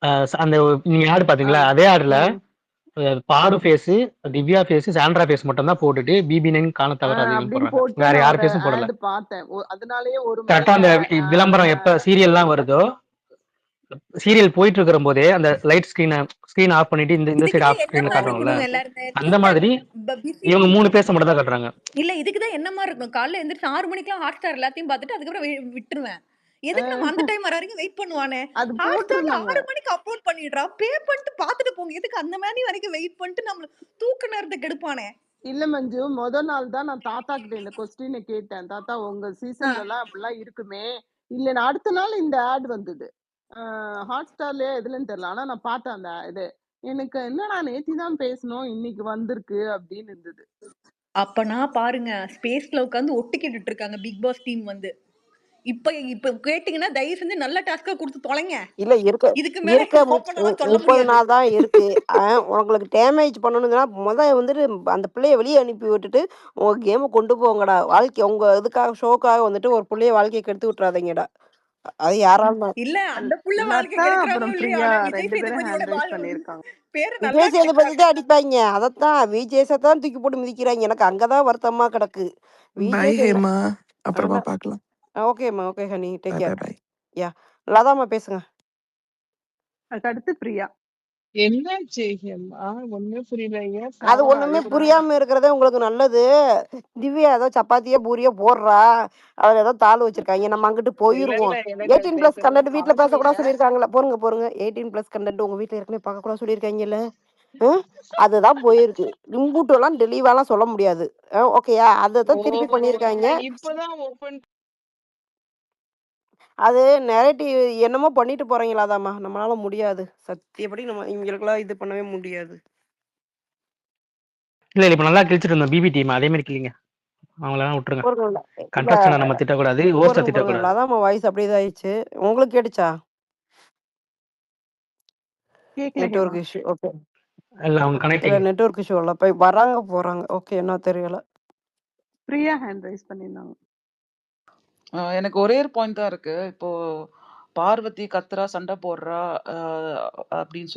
S10: ஆ,
S3: அந்த நீங்க ஆடு
S10: ஆ,
S3: பாத்தீங்களா? அதே ஆடுல
S10: ம்.
S3: Paaru face, Divya face, Sandra face மட்டும் தான் போட்டுட்டு பிபி9 காண தவிர அதிகம்
S10: அப்படின்னு
S3: போடுறாங்க.
S10: போட்டு
S3: வேற
S10: நான்
S3: யார்
S10: ஒரு
S3: ஃபேஸும் போடல.
S10: ஆட் பார்த்தேன். அதனாலேயே 1
S3: கரெக்டா
S10: மணிக்கு
S3: அந்த விளம்பரம் எப்ப சீரியல்லாம் வருதோ, சீரியல் போயிட்டு இருக்கிற போதே அந்த லைட் ஸ்கிரீன் ஆஃப் பண்ணிட்டு இந்த சைடு
S4: இதுக்குதான்
S3: ஆஃப் ஸ்கிரீன்ல
S4: என்னமா
S3: காட்டுவாங்கல்ல,
S4: இருக்கணும் எல்லாருமே
S3: அந்த மாதிரி இவங்க 3 பேச மட்டும் தான் காட்டுறாங்க.
S4: இல்ல இதுக்குதான் என்னமா இருக்கும். காலைல எந்திரிச்சு 6 மணிக்கெல்லாம் ஹாட் ஸ்டார் எல்லாத்தையும் பார்த்துட்டு அதுக்கப்புறம் விட்டுருவேன். எதுக்கு நம்ம அந்த டைம் வர வரைக்கும் வெயிட் பண்ணுவானே.
S10: அது
S4: ஹாட் ஸ்டார்ல
S10: போட்டிருந்தாங்க.
S4: 6 மணிக்கு அப்லோட் பண்ணிடுறா. பே பண்ணிட்டு பார்த்துட்டு போங்க. எதுக்கு அந்த மாதிரி வரைக்கும் வெயிட் பண்ணிட்டு நம்மள தூக்க நேரத்தை கெடுப்பானே.
S10: இல்ல மஞ்சு, நாள் தான் நான் தாத்தா கிட்ட இந்த கொஸ்டினை கேட்டேன். தாத்தா உங்க சீசன்ல எல்லாம் அப்படிலாம் இருக்குமே இல்ல. அடுத்த நாள் இந்த ஆட் வந்தது. ஹாட் ஸ்டார்லயே எதுலன்னு தெரியல. ஆனா நான் பார்த்தேன் அந்த இது. எனக்கு என்னடா நேத்தி தான் பேசணும் இன்னைக்கு வந்திருக்கு அப்படின்னு இருந்தது.
S4: அப்பனா பாருங்க ஸ்பேஸ்ல உட்காந்து ஒட்டிக்கிட்டு இருக்காங்க பிக் பாஸ் டீம் வந்து. இப்ப கேட்டீங்கன்னா தயவு செஞ்சு நல்ல டாஸ்கா கொடுத்து தொலைங்க.
S2: இல்ல
S4: இதுக்கு மேல ஓப்பனாலாம் சொல்ல
S2: 30
S4: முடியாது.
S2: நாள் தான் இருக்கு. உங்களுக்கு டேமேஜ் பண்ணணுங்கன்னா வந்துட்டு அந்த பிள்ளைய வெளியே அனுப்பி விட்டுட்டு உங்க கேமை கொண்டு போங்கடா. வாழ்க்கை உங்க இதுக்காக ஷோக்காக வந்துட்டு ஒரு பிள்ளைய வாழ்க்கையை கெடுத்து விட்டுறாதீங்கடா. அது யாராலும்
S4: இல்ல அந்த புள்ள வாழ்க்கை
S10: லதா
S4: கெடுக்குறாங்களோ
S10: அப்புறம்
S4: இல்லையோ,
S10: பிரியா
S4: ஆனா விஜய்
S10: 2 பேரும்
S4: சேதுபதியோட
S10: ஹேண்ட் ரைஸ் பண்ணியிருக்காங்க.
S4: பேரு நல்லா
S2: விஜய் சேதுபதி
S4: கெடுக்குறாங்க.
S2: தான் அடிப்பாங்க. அதத்தான் விஜய் தான் தூக்கி போட்டு மிதிக்கிறாங்க. எனக்கு அங்கதான் வருத்தமா கிடக்கு.
S9: பை
S2: விஜய் சேது
S9: ஹேமா. அப்புறமா பார்க்கலாம்.
S2: ஓகேம்மா, okay honey, take
S9: bye
S2: care.
S9: Bye bye.
S2: Yeah லதாம்மா பேசுங்க.
S10: அதுக்கு அடுத்து பிரியா.
S11: என்னாச்சு ஹேமா? ஒண்ணுமே புரியல. ஏன்
S2: அது
S11: சாவா
S2: ஒண்ணுமே
S11: அழுகுறா?
S2: புரியாம இருக்கிறதே உங்களுக்கு நல்லது. திவ்யா ஏதோ சப்பாத்தியோ பூரியோ போடுறா, அதுல ஏதோ தாள் வச்சிருக்காங்க. நம்ம அங்கிட்டு
S11: இல்ல
S2: போயிருவோம்.
S11: இல்ல எனக்கு அது
S2: 18+ கண்டென்ட் வீட்ல
S11: சாப்பிடல.
S2: பேசக்கூடாது சொல்லியிருக்காங்களா? போருங்க 18+ கண்டென்ட் உங்க வீட்ல ஏற்கனவே பார்க்கக்கூடாது சொல்லியிருக்காங்கல்ல. அதுதான் போயிருக்கு. இம்புட்டெல்லாம் தெளிவாலாம் சொல்ல முடியாது. ஓகேயா? அதைத்தான் திருப்பி
S11: ஓஹோ!
S2: பண்ணியிருக்காங்க.
S11: நான் இப்பதான் ஓபன்
S2: அது நெரேட்டிவ் என்னமோ பண்ணிட்டு போறீங்களாதாம்மா. நம்மளால முடியாது. சத்தியப்படி நம்ம இவங்களுக்கெல்லாம் இது பண்ணவே முடியாது.
S3: இல்ல இப்ப நல்லா கிழிச்சிட்டு இருந்தோம் பிபி டீம் அதே மாதிரி கிளிங்க. அவங்களெல்லாம் விட்டுருங்க.
S2: பொறுங்க இல்ல
S3: கண்டஸ்டன்ட் நம்ம திட்டக்கூடாது, ஹோஸ்ட
S2: பொறுங்க
S3: திட்டக்கூடாது.
S2: லதாம்மா வாய்ஸ் அப்படியே இதாயிடுச்சு. உங்களுக்கு கேட்டுச்சா?
S10: கேக்கல ஹேமா.
S2: Network issue. ஓகே.
S3: இல்ல அவங்க
S2: இல்ல
S3: கனெக்டிங்.
S2: நெட்வொர்க் இஷ்யூ இல்ல. போய் வராங்க போறாங்க. ஓகே என்ன தெரியல.
S10: பிரியா ஹேண்ட் ரைஸ் பண்ணியிருந்தாங்க.
S6: எனக்கு ஒரே ஒரு பாயிண்ட் தான் இருக்கு. இப்போ பார்வதி கத்துறா, சண்டை போடுறா அப்படின்னு